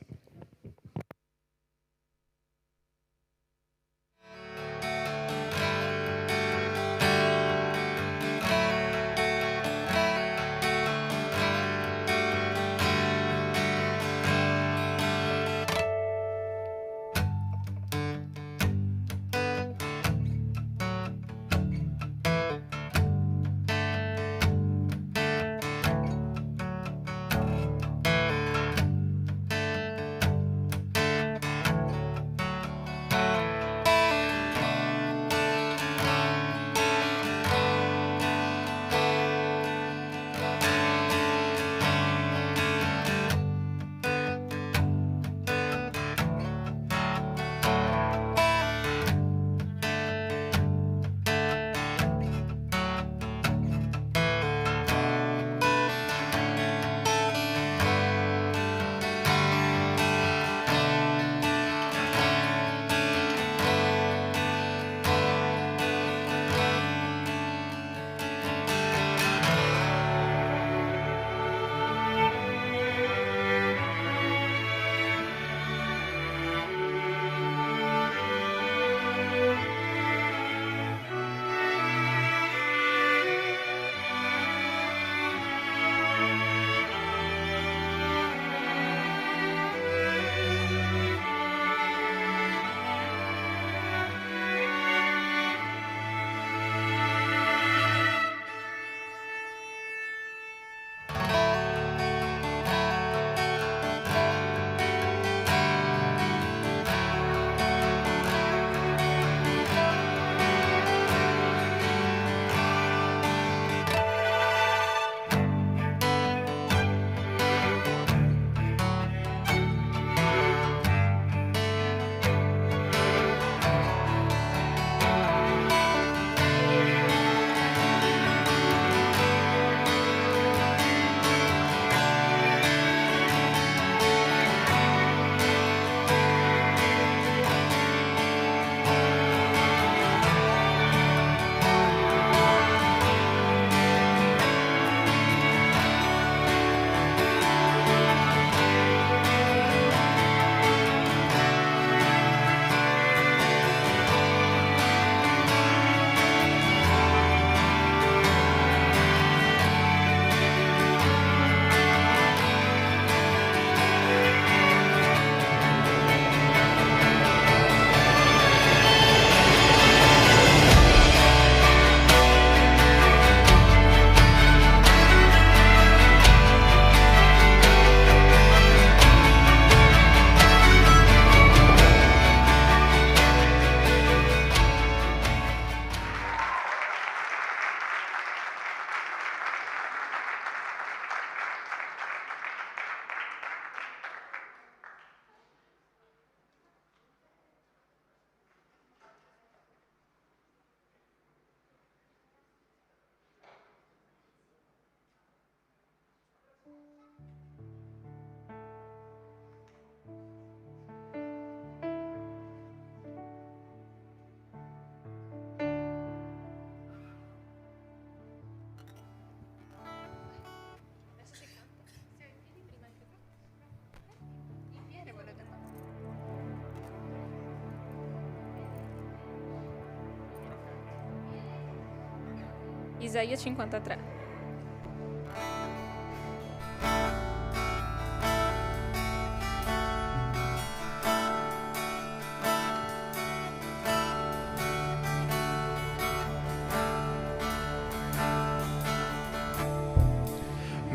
Isaia 53.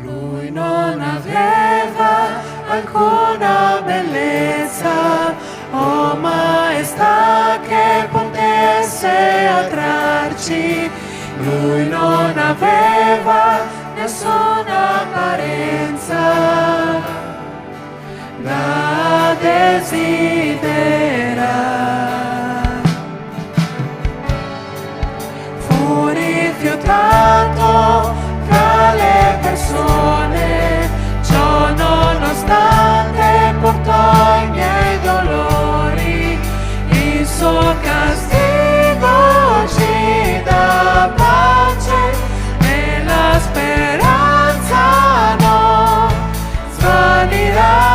Lui non aveva alcuna bellezza o maestà che potesse attrarci. Lui non aveva nessuna apparenza da desiderare. Fu rifiutato tra le persone, ciò nonostante portò i miei dolori. Il suo castigo ci dà pace e la speranza non svanirà.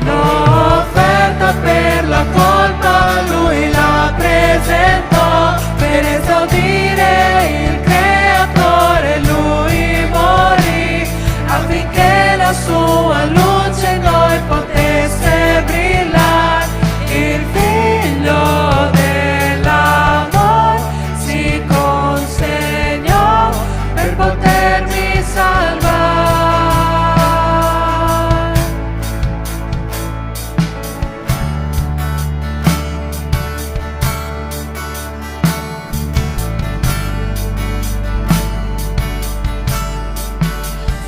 L'offerta per la colpa lui la presentò per esaudire il Creatore. Lui morì affinché la sua luce in noi potesse brillare. Il figlio dell'amor si consegnò per potermi salvare.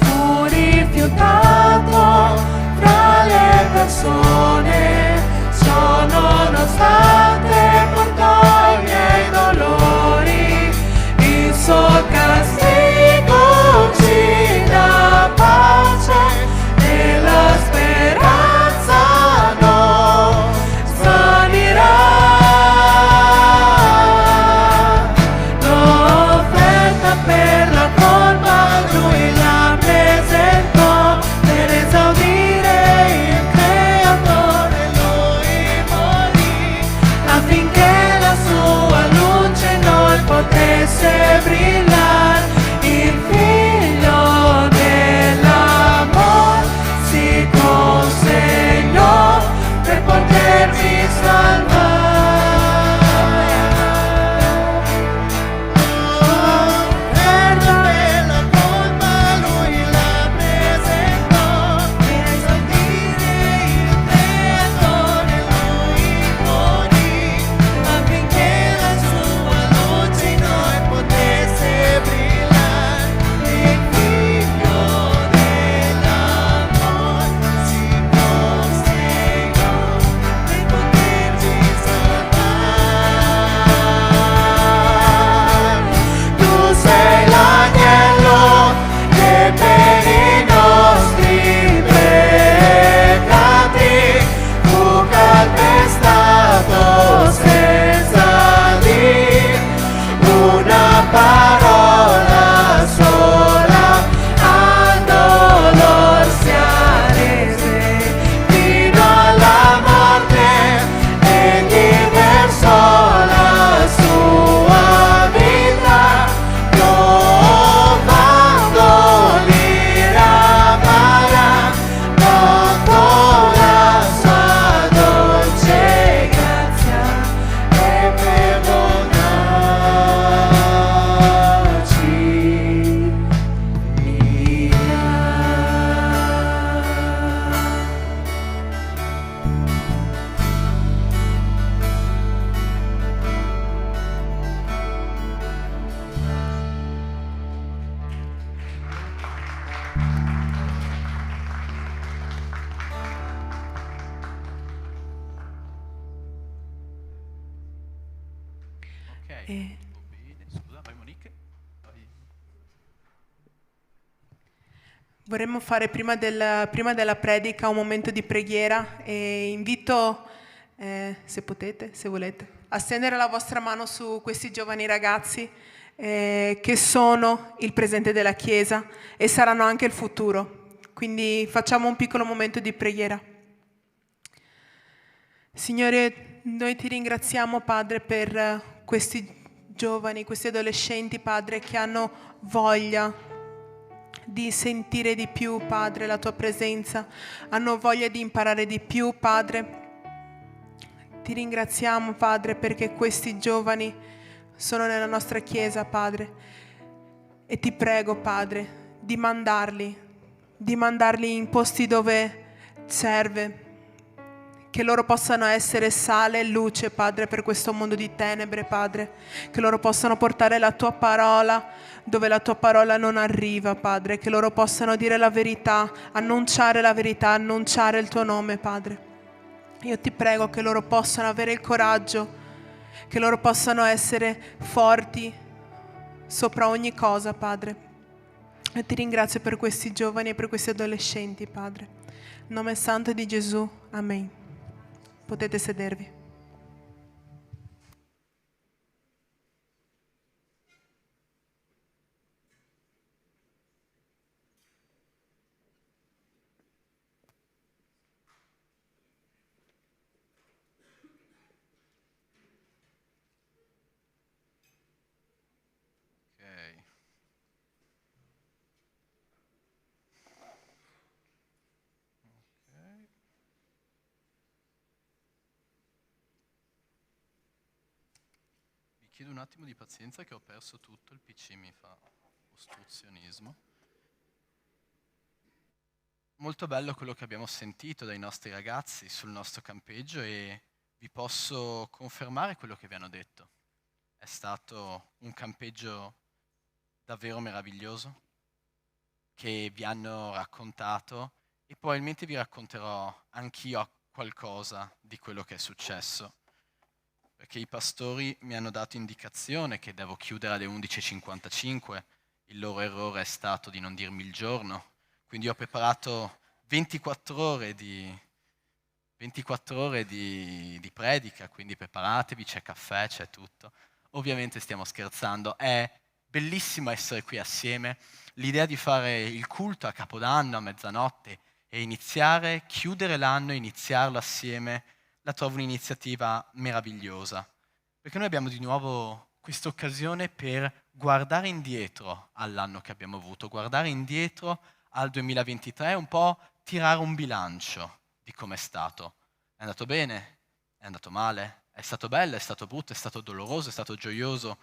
Fu rifiutato fra le persone, ciò nonostante portò i miei dolori. Il suo castigo ci dà pace e la speranza non svanirà. L'offerta per la colpa lui la presentò per esaudire il Creatore. Lui morì affinché la sua luce in noi potesse brillare. Il figlio dell'amor si consegnò per potermi salvare. L'offerta per la colpa lui la presentò per esaudire il Creatore. Lui morì affinché la sua luce in noi potesse brillare. Il figlio dell'amor si consegnò per poterci salvare. Tu sei l'agnello che per i nostri peccati fu calpestato senza dir una parola sola. Al dolor si arrese fino alla morte, egli versò la sua vita, provando l'ira amara, dopo la sua dolce grazia e perdonarci via. Bene, scusa, vai Monique. Vorremmo fare prima della predica un momento di preghiera e invito, se potete, se volete, a stendere la vostra mano su questi giovani ragazzi che sono il presente della Chiesa e saranno anche il futuro. Quindi facciamo un piccolo momento di preghiera. Signore, noi ti ringraziamo, Padre, per questi giovani, questi adolescenti, Padre, che hanno voglia di sentire di più, Padre, la tua presenza, hanno voglia di imparare di più, Padre. Ti ringraziamo, Padre, perché questi giovani sono nella nostra Chiesa, Padre, e ti prego, Padre, di mandarli in posti dove serve, che loro possano essere sale e luce, Padre, per questo mondo di tenebre, Padre, che loro possano portare la tua parola dove la tua parola non arriva, Padre, che loro possano dire la verità, annunciare il tuo nome, Padre. Io ti prego che loro possano avere il coraggio, che loro possano essere forti sopra ogni cosa, Padre. E ti ringrazio per questi giovani e per questi adolescenti, Padre. Nel nome santo di Gesù, amen. Potete sedervi. Chiedo un attimo di pazienza che ho perso tutto, il PC mi fa ostruzionismo. Molto bello quello che abbiamo sentito dai nostri ragazzi sul nostro campeggio e vi posso confermare quello che vi hanno detto. È stato un campeggio davvero meraviglioso che vi hanno raccontato e probabilmente vi racconterò anch'io qualcosa di quello che è successo. Perché i pastori mi hanno dato indicazione che devo chiudere alle 11:55, il loro errore è stato di non dirmi il giorno, quindi ho preparato 24 ore di predica, quindi preparatevi, c'è caffè, c'è tutto. Ovviamente stiamo scherzando, è bellissimo essere qui assieme, l'idea di fare il culto a Capodanno, a mezzanotte e chiudere l'anno e iniziarlo assieme, la trovo un'iniziativa meravigliosa, perché noi abbiamo di nuovo questa occasione per guardare indietro all'anno che abbiamo avuto, guardare indietro al 2023, un po' tirare un bilancio di come è stato. È andato bene? È andato male? È stato bello? È stato brutto? È stato doloroso? È stato gioioso?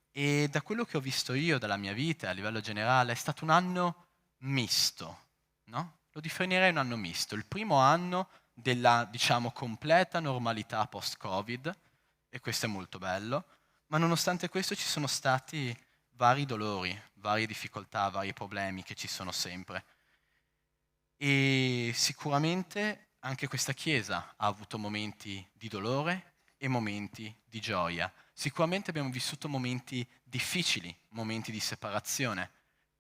E da quello che ho visto io, dalla mia vita, a livello generale, è stato un anno misto, no? Lo definirei un anno misto. Il primo anno della, diciamo, completa normalità post-Covid, e questo è molto bello, ma nonostante questo ci sono stati vari dolori, varie difficoltà, vari problemi che ci sono sempre. E sicuramente anche questa Chiesa ha avuto momenti di dolore e momenti di gioia. Sicuramente abbiamo vissuto momenti difficili, momenti di separazione.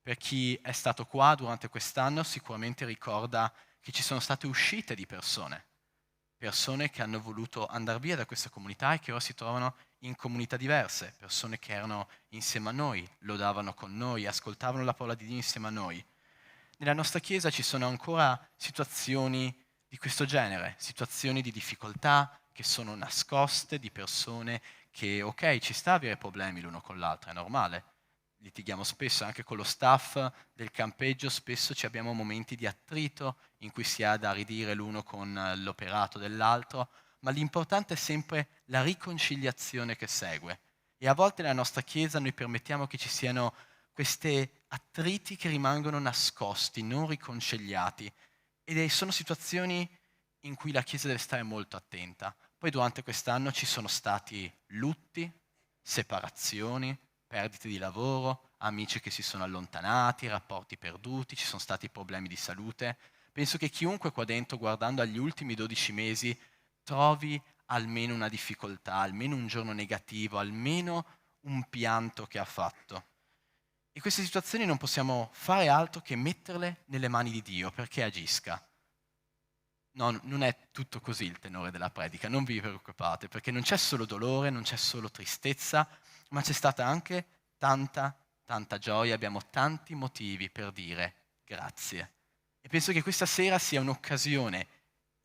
Per chi è stato qua durante quest'anno sicuramente ricorda che ci sono state uscite di persone che hanno voluto andare via da questa comunità e che ora si trovano in comunità diverse, persone che erano insieme a noi, lodavano con noi, ascoltavano la parola di Dio insieme a noi. Nella nostra Chiesa ci sono ancora situazioni di questo genere, situazioni di difficoltà che sono nascoste, di persone che, ok, ci sta a avere problemi l'uno con l'altro, è normale. Litighiamo spesso anche con lo staff del campeggio, spesso ci abbiamo momenti di attrito in cui si ha da ridire l'uno con l'operato dell'altro, ma l'importante è sempre la riconciliazione che segue. E a volte nella nostra Chiesa noi permettiamo che ci siano questi attriti che rimangono nascosti, non riconciliati, ed sono situazioni in cui la Chiesa deve stare molto attenta. Poi durante quest'anno ci sono stati lutti, separazioni, perdite di lavoro, amici che si sono allontanati, rapporti perduti, ci sono stati problemi di salute. Penso che chiunque qua dentro, guardando agli ultimi 12 mesi, trovi almeno una difficoltà, almeno un giorno negativo, almeno un pianto che ha fatto. E queste situazioni non possiamo fare altro che metterle nelle mani di Dio perché agisca. No, non è tutto così il tenore della predica, non vi preoccupate, perché non c'è solo dolore, non c'è solo tristezza, ma c'è stata anche tanta gioia, abbiamo tanti motivi per dire grazie. E penso che questa sera sia un'occasione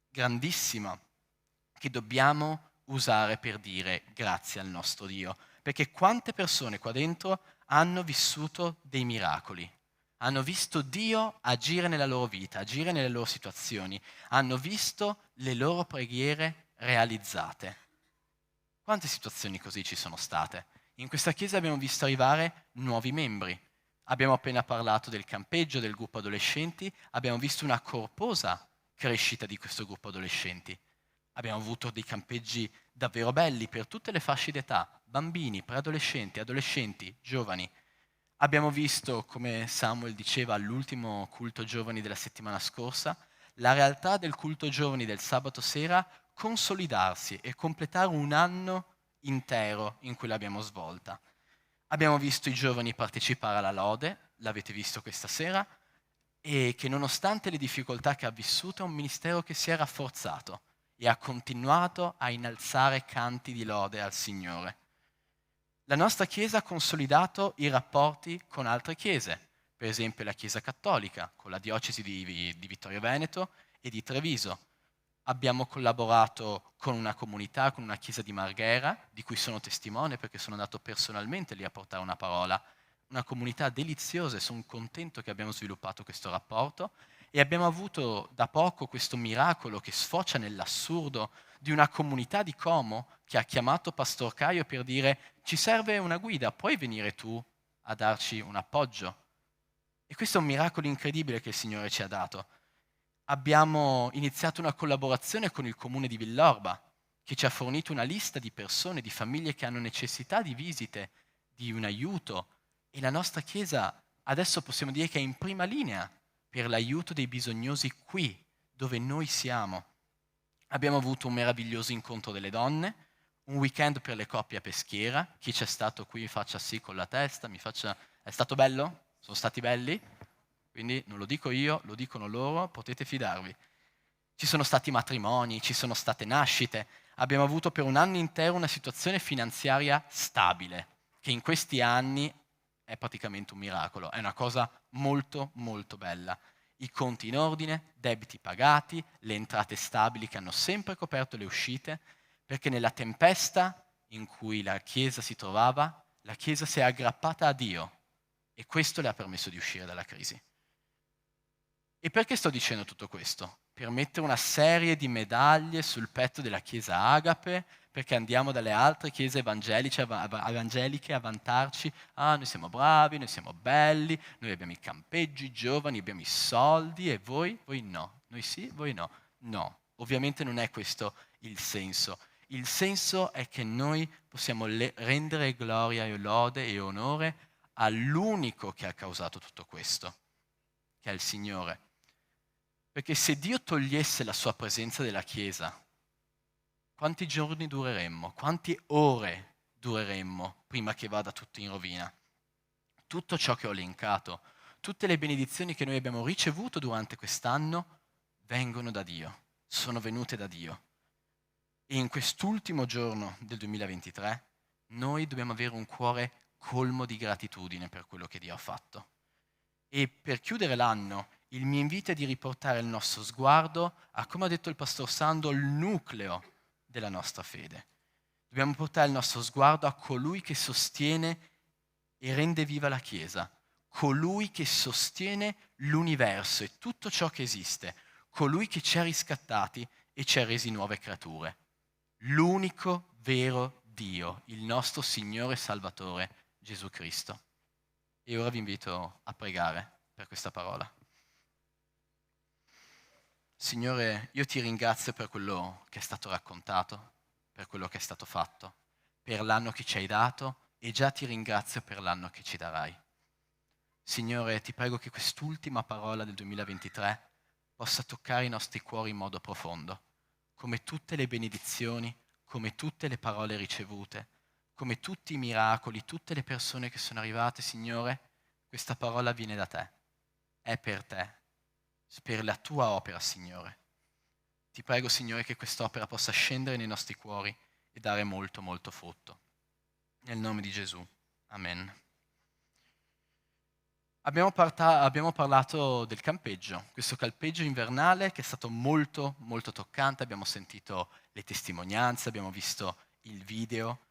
grandissima che dobbiamo usare per dire grazie al nostro Dio, perché quante persone qua dentro hanno vissuto dei miracoli, hanno visto Dio agire nella loro vita, agire nelle loro situazioni, hanno visto le loro preghiere realizzate. Quante situazioni così ci sono state? In questa chiesa abbiamo visto arrivare nuovi membri. Abbiamo appena parlato del campeggio, del gruppo adolescenti, abbiamo visto una corposa crescita di questo gruppo adolescenti. Abbiamo avuto dei campeggi davvero belli per tutte le fasce d'età, bambini, preadolescenti, adolescenti, giovani. Abbiamo visto, come Samuel diceva all'ultimo culto giovani della settimana scorsa, la realtà del culto giovani del sabato sera consolidarsi e completare un anno intero in cui l'abbiamo svolta. Abbiamo visto i giovani partecipare alla lode, l'avete visto questa sera, e che nonostante le difficoltà che ha vissuto è un ministero che si è rafforzato e ha continuato a innalzare canti di lode al Signore. La nostra Chiesa ha consolidato i rapporti con altre chiese, per esempio la Chiesa Cattolica, con la diocesi di Vittorio Veneto e di Treviso. Abbiamo collaborato con una comunità, con una chiesa di Marghera, di cui sono testimone perché sono andato personalmente lì a portare una parola. Una comunità deliziosa e sono contento che abbiamo sviluppato questo rapporto e abbiamo avuto da poco questo miracolo che sfocia nell'assurdo di una comunità di Como che ha chiamato Pastor Caio per dire ci serve una guida, puoi venire tu a darci un appoggio? E questo è un miracolo incredibile che il Signore ci ha dato. Abbiamo iniziato una collaborazione con il comune di Villorba, che ci ha fornito una lista di persone, di famiglie che hanno necessità di visite, di un aiuto, e la nostra Chiesa adesso possiamo dire che è in prima linea per l'aiuto dei bisognosi qui, dove noi siamo. Abbiamo avuto un meraviglioso incontro delle donne, un weekend per le coppie a Peschiera. Chi c'è stato qui faccia sì con la testa, È stato bello? Sono stati belli? Quindi non lo dico io, lo dicono loro, potete fidarvi. Ci sono stati matrimoni, ci sono state nascite, abbiamo avuto per un anno intero una situazione finanziaria stabile, che in questi anni è praticamente un miracolo, è una cosa molto molto bella. I conti in ordine, debiti pagati, le entrate stabili che hanno sempre coperto le uscite, perché nella tempesta in cui la Chiesa si trovava, la Chiesa si è aggrappata a Dio e questo le ha permesso di uscire dalla crisi. E perché sto dicendo tutto questo? Per mettere una serie di medaglie sul petto della Chiesa Agape, perché andiamo dalle altre chiese evangeliche a vantarci, noi siamo bravi, noi siamo belli, noi abbiamo i campeggi, i giovani, abbiamo i soldi e voi? Voi no. Noi sì, voi no. No, ovviamente non è questo il senso. Il senso è che noi possiamo rendere gloria e lode e onore all'unico che ha causato tutto questo, che è il Signore. Perché se Dio togliesse la sua presenza della Chiesa, quanti giorni dureremmo? Quante ore dureremmo prima che vada tutto in rovina? Tutto ciò che ho elencato, tutte le benedizioni che noi abbiamo ricevuto durante quest'anno vengono da Dio, sono venute da Dio. E in quest'ultimo giorno del 2023 noi dobbiamo avere un cuore colmo di gratitudine per quello che Dio ha fatto. E per chiudere l'anno, il mio invito è di riportare il nostro sguardo a, come ha detto il Pastor Sando, il nucleo della nostra fede. Dobbiamo portare il nostro sguardo a colui che sostiene e rende viva la Chiesa, colui che sostiene l'universo e tutto ciò che esiste, colui che ci ha riscattati e ci ha resi nuove creature. L'unico vero Dio, il nostro Signore e Salvatore, Gesù Cristo. E ora vi invito a pregare per questa parola. Signore, io ti ringrazio per quello che è stato raccontato, per quello che è stato fatto, per l'anno che ci hai dato e già ti ringrazio per l'anno che ci darai. Signore, ti prego che quest'ultima parola del 2023 possa toccare i nostri cuori in modo profondo, come tutte le benedizioni, come tutte le parole ricevute, come tutti i miracoli, tutte le persone che sono arrivate, Signore, questa parola viene da te, è per te. Per la tua opera, Signore. Ti prego, Signore, che quest'opera possa scendere nei nostri cuori e dare molto, molto frutto. Nel nome di Gesù. Amen. Abbiamo parlato del campeggio, questo campeggio invernale che è stato molto, molto toccante. Abbiamo sentito le testimonianze, abbiamo visto il video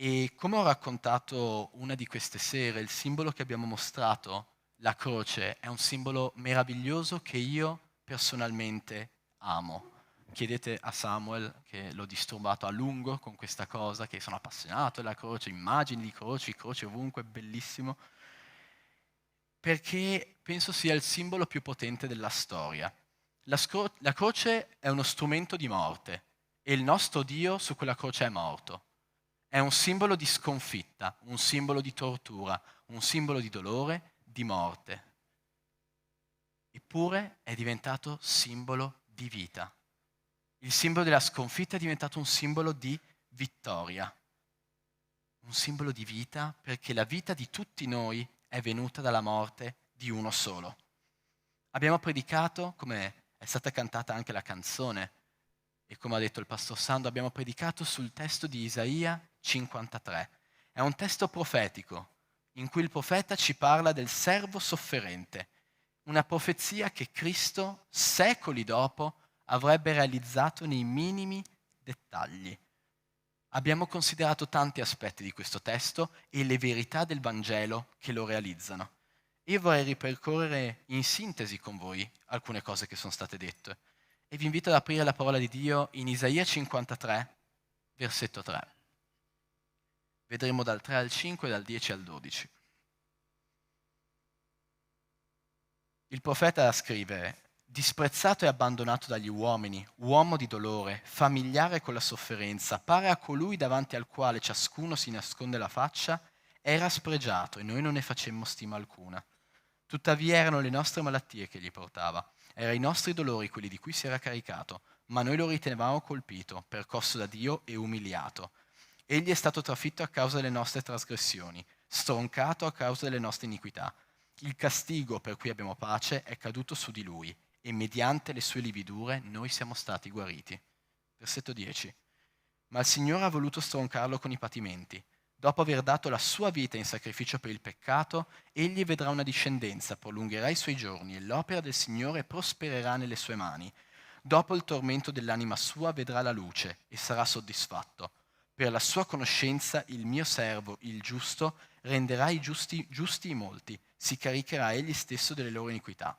E come ho raccontato una di queste sere, il simbolo che abbiamo mostrato, la croce, è un simbolo meraviglioso che io personalmente amo. Chiedete a Samuel, che l'ho disturbato a lungo con questa cosa, che sono appassionato della croce, immagini di croci ovunque, bellissimo, perché penso sia il simbolo più potente della storia. La croce è uno strumento di morte e il nostro Dio su quella croce è morto. È un simbolo di sconfitta, un simbolo di tortura, un simbolo di dolore, di morte. Eppure è diventato simbolo di vita. Il simbolo della sconfitta è diventato un simbolo di vittoria. Un simbolo di vita perché la vita di tutti noi è venuta dalla morte di uno solo. Abbiamo predicato, come è stata cantata anche la canzone, e come ha detto il pastor Sando, abbiamo predicato sul testo di Isaia 53. È un testo profetico in cui il profeta ci parla del servo sofferente, una profezia che Cristo, secoli dopo, avrebbe realizzato nei minimi dettagli. Abbiamo considerato tanti aspetti di questo testo e le verità del Vangelo che lo realizzano. Io vorrei ripercorrere in sintesi con voi alcune cose che sono state dette e vi invito ad aprire la parola di Dio in Isaia 53, versetto 3. Vedremo dal 3 al 5 e dal 10 al 12. Il profeta scrive: disprezzato e abbandonato dagli uomini, uomo di dolore, familiare con la sofferenza, pare a colui davanti al quale ciascuno si nasconde la faccia, era spregiato e noi non ne facemmo stima alcuna. Tuttavia erano le nostre malattie che gli portava, erano i nostri dolori quelli di cui si era caricato, ma noi lo ritenevamo colpito, percosso da Dio e umiliato. Egli è stato trafitto a causa delle nostre trasgressioni, stroncato a causa delle nostre iniquità. Il castigo per cui abbiamo pace è caduto su di lui, e mediante le sue lividure noi siamo stati guariti. Versetto 10. Ma il Signore ha voluto stroncarlo con i patimenti. Dopo aver dato la sua vita in sacrificio per il peccato, egli vedrà una discendenza, prolungherà i suoi giorni e l'opera del Signore prospererà nelle sue mani. Dopo il tormento dell'anima sua vedrà la luce e sarà soddisfatto. Per la sua conoscenza il mio servo, il giusto, renderà i giusti i molti, si caricherà egli stesso delle loro iniquità.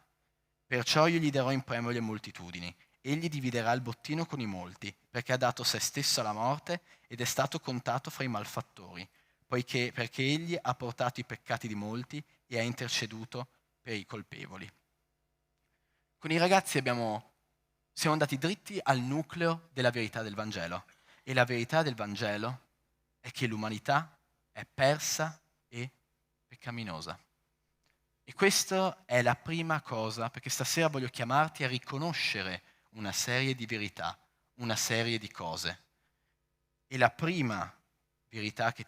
Perciò io gli darò in premio le moltitudini. Egli dividerà il bottino con i molti, perché ha dato se stesso alla morte ed è stato contato fra i malfattori, perché egli ha portato i peccati di molti e ha interceduto per i colpevoli. Con i ragazzi siamo andati dritti al nucleo della verità del Vangelo, e la verità del Vangelo è che l'umanità è persa e peccaminosa. E questa è la prima cosa, perché stasera voglio chiamarti a riconoscere una serie di verità, una serie di cose. E la prima verità che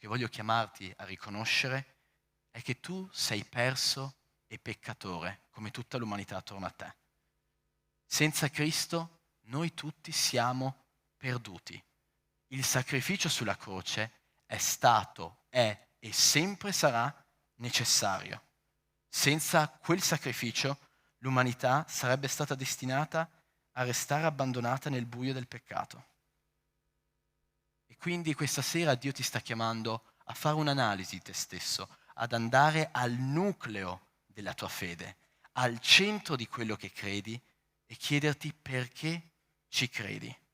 voglio chiamarti a riconoscere, è che tu sei perso e peccatore, come tutta l'umanità attorno a te. Senza Cristo noi tutti siamo perduti. Il sacrificio sulla croce è stato, è e sempre sarà necessario. Senza quel sacrificio l'umanità sarebbe stata destinata a restare abbandonata nel buio del peccato. E quindi questa sera Dio ti sta chiamando a fare un'analisi di te stesso, ad andare al nucleo della tua fede, al centro di quello che credi e chiederti perché ci credi.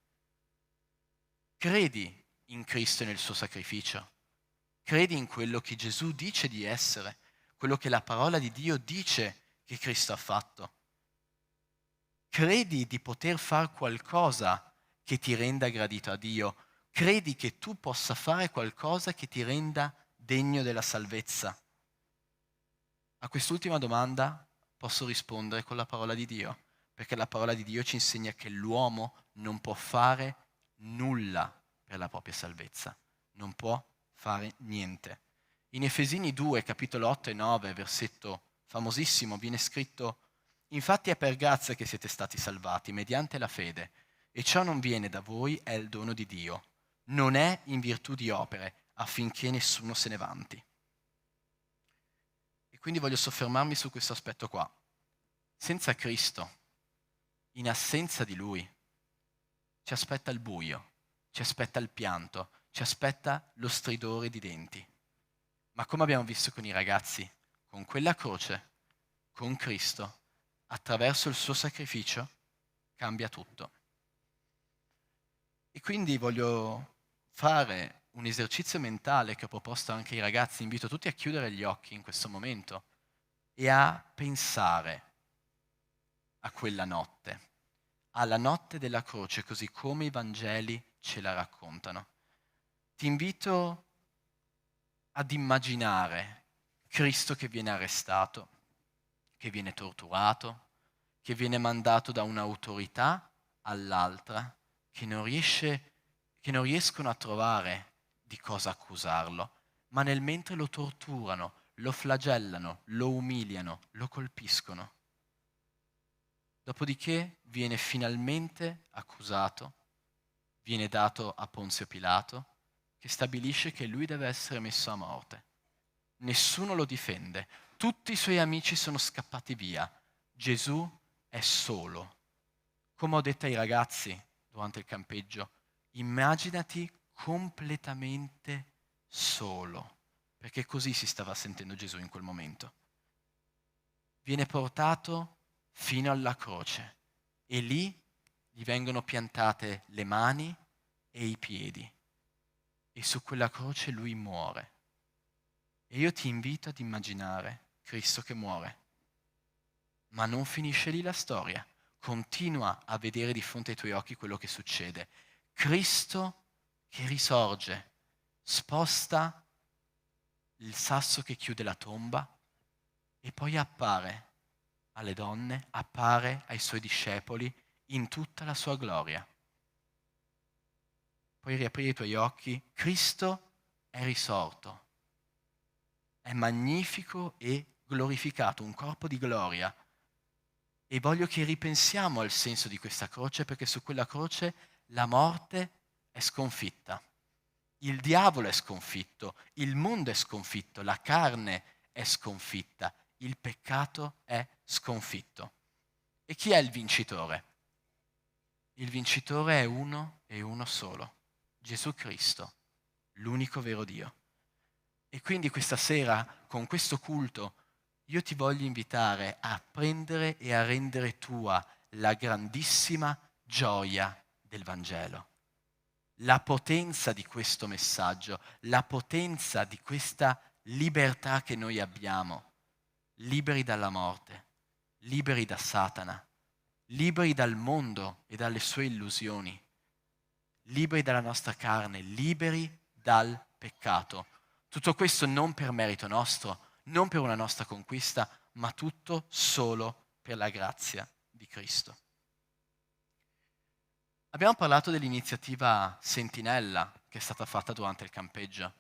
Credi in Cristo e nel suo sacrificio. Credi in quello che Gesù dice di essere, quello che la parola di Dio dice che Cristo ha fatto. Credi di poter fare qualcosa che ti renda gradito a Dio. Credi che tu possa fare qualcosa che ti renda degno della salvezza. A quest'ultima domanda posso rispondere con la parola di Dio, perché la parola di Dio ci insegna che l'uomo non può fare nulla per la propria salvezza, non può fare niente. In Efesini 2, capitolo 8 e 9, versetto famosissimo, viene scritto: infatti è per grazia che siete stati salvati, mediante la fede, e ciò non viene da voi, è il dono di Dio. Non è in virtù di opere, affinché nessuno se ne vanti. E quindi voglio soffermarmi su questo aspetto qua. Senza Cristo, in assenza di Lui, ci aspetta il buio, ci aspetta il pianto, ci aspetta lo stridore di denti. Ma come abbiamo visto con i ragazzi, con quella croce, con Cristo, attraverso il suo sacrificio, cambia tutto. E quindi voglio fare un esercizio mentale che ho proposto anche ai ragazzi, invito tutti a chiudere gli occhi in questo momento e a pensare a quella notte, alla notte della croce, così come i Vangeli ce la raccontano. Ti invito ad immaginare Cristo che viene arrestato, che viene torturato, che viene mandato da un'autorità all'altra, che non riescono a trovare di cosa accusarlo, ma nel mentre lo torturano, lo flagellano, lo umiliano, lo colpiscono. Dopodiché viene finalmente accusato, viene dato a Ponzio Pilato, che stabilisce che lui deve essere messo a morte. Nessuno lo difende, tutti i suoi amici sono scappati via, Gesù è solo. Come ho detto ai ragazzi durante il campeggio, immaginati completamente solo, perché così si stava sentendo Gesù in quel momento. Viene portato fino alla croce e lì gli vengono piantate le mani e i piedi e su quella croce lui muore. E io ti invito ad immaginare Cristo che muore, ma non finisce lì la storia, continua a vedere di fronte ai tuoi occhi quello che succede. Cristo che risorge, sposta il sasso che chiude la tomba e poi appare alle donne, appare ai suoi discepoli in tutta la sua gloria. Puoi riaprire i tuoi occhi, Cristo è risorto, è magnifico e glorificato, un corpo di gloria. E voglio che ripensiamo al senso di questa croce, perché su quella croce la morte è sconfitta, il diavolo è sconfitto, il mondo è sconfitto, la carne è sconfitta, il peccato è sconfitto. E chi è il vincitore? Il vincitore è uno e uno solo, Gesù Cristo, l'unico vero Dio. E quindi questa sera, con questo culto, io ti voglio invitare a prendere e a rendere tua la grandissima gioia del Vangelo, la potenza di questo messaggio, la potenza di questa libertà che noi abbiamo, liberi dalla morte, liberi da Satana, liberi dal mondo e dalle sue illusioni, liberi dalla nostra carne, liberi dal peccato. Tutto questo non per merito nostro, non per una nostra conquista, ma tutto solo per la grazia di Cristo. Abbiamo parlato dell'iniziativa Sentinella che è stata fatta durante il campeggio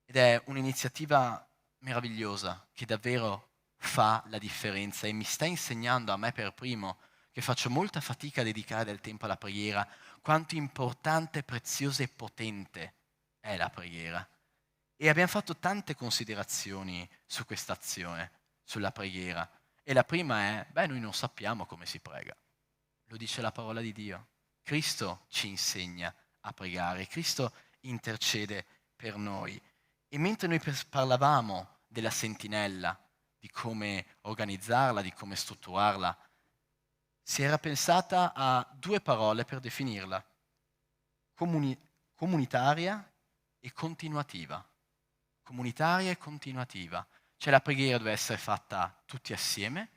ed è un'iniziativa meravigliosa che davvero fa la differenza e mi sta insegnando a me per primo, che faccio molta fatica a dedicare del tempo alla preghiera, quanto importante, preziosa e potente è la preghiera. E abbiamo fatto tante considerazioni su questa azione, sulla preghiera. E la prima è, noi non sappiamo come si prega. Lo dice la parola di Dio. Cristo ci insegna a pregare, Cristo intercede per noi. E mentre noi parlavamo della sentinella, di come organizzarla, di come strutturarla, si era pensata a due parole per definirla, comunitaria e continuativa. Comunitaria e continuativa. Cioè la preghiera deve essere fatta tutti assieme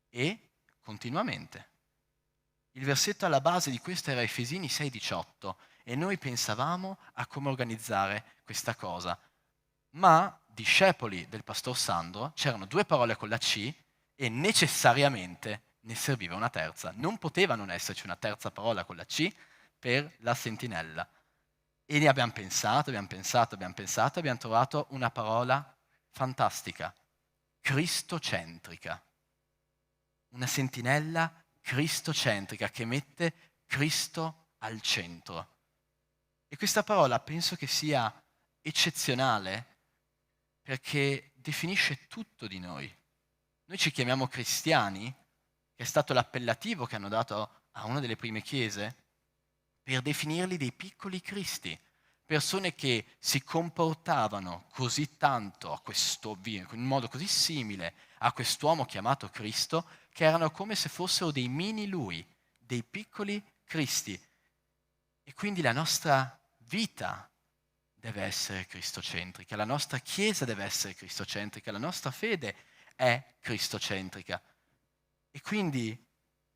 e continuamente. Il versetto alla base di questo era Efesini 6,18 e noi pensavamo a come organizzare questa cosa. Ma discepoli del pastor Sandro c'erano due parole con la C e necessariamente ne serviva una terza. Non poteva non esserci una terza parola con la C per la sentinella. E ne abbiamo pensato, abbiamo trovato una parola fantastica, cristocentrica. Una sentinella cristocentrica che mette Cristo al centro. E questa parola penso che sia eccezionale perché definisce tutto di noi. Noi ci chiamiamo cristiani, che è stato l'appellativo che hanno dato a una delle prime chiese, per definirli dei piccoli Cristi, persone che si comportavano così tanto in modo così simile a quest'uomo chiamato Cristo, che erano come se fossero dei mini lui, dei piccoli Cristi. E quindi la nostra vita deve essere cristocentrica, la nostra Chiesa deve essere cristocentrica, la nostra fede è cristocentrica. E quindi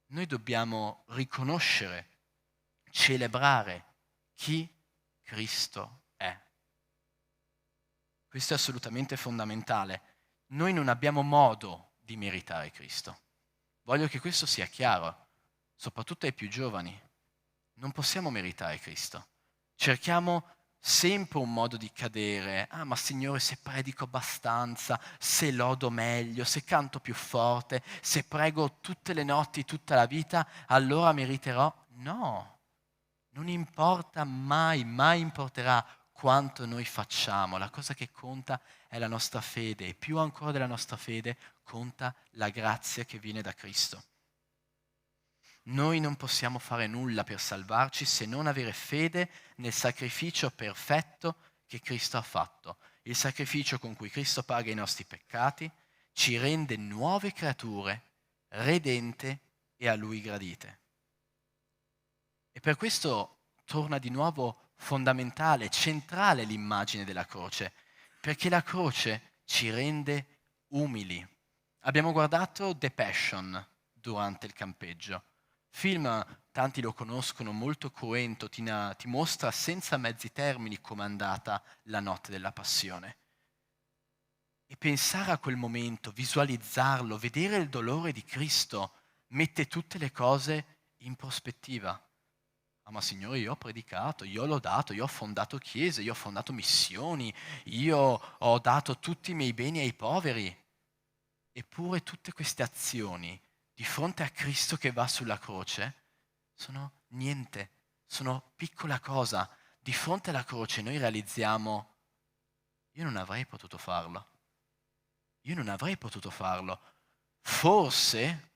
noi dobbiamo riconoscere, celebrare chi Cristo è. Questo è assolutamente fondamentale. Noi non abbiamo modo di meritare Cristo. Voglio che questo sia chiaro, soprattutto ai più giovani. Non possiamo meritare Cristo. Cerchiamo sempre un modo di cadere. Ah, ma Signore, se predico abbastanza, se lodo meglio, se canto più forte, se prego tutte le notti, tutta la vita, allora meriterò. No, non importa mai, mai importerà quanto noi facciamo. La cosa che conta è la nostra fede e più ancora della nostra fede conta la grazia che viene da Cristo. Noi non possiamo fare nulla per salvarci se non avere fede nel sacrificio perfetto che Cristo ha fatto. Il sacrificio con cui Cristo paga i nostri peccati ci rende nuove creature, redente e a Lui gradite. E per questo torna di nuovo fondamentale, centrale l'immagine della croce, perché la croce ci rende umili. Abbiamo guardato The Passion durante il campeggio. Film, tanti lo conoscono, molto cruento, ti mostra senza mezzi termini com'è andata la notte della passione. E pensare a quel momento, visualizzarlo, vedere il dolore di Cristo, mette tutte le cose in prospettiva. Ah, ma Signore, io ho predicato, io ho lodato, io ho fondato chiese, io ho fondato missioni, io ho dato tutti i miei beni ai poveri. Eppure tutte queste azioni di fronte a Cristo che va sulla croce sono niente, sono piccola cosa. Di fronte alla croce noi realizziamo: io non avrei potuto farlo. Io non avrei potuto farlo. Forse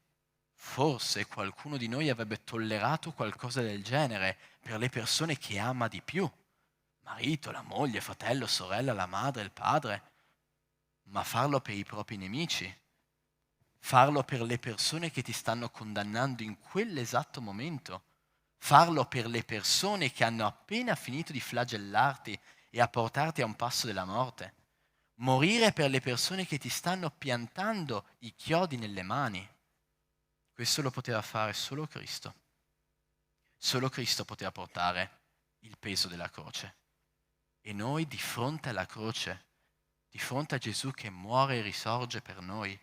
qualcuno di noi avrebbe tollerato qualcosa del genere per le persone che ama di più. Marito, la moglie, fratello, sorella, la madre, il padre. Ma farlo per i propri nemici, farlo per le persone che ti stanno condannando in quell'esatto momento, farlo per le persone che hanno appena finito di flagellarti e a portarti a un passo della morte, morire per le persone che ti stanno piantando i chiodi nelle mani. Questo lo poteva fare solo Cristo. Solo Cristo poteva portare il peso della croce. E noi di fronte alla croce, di fronte a Gesù che muore e risorge per noi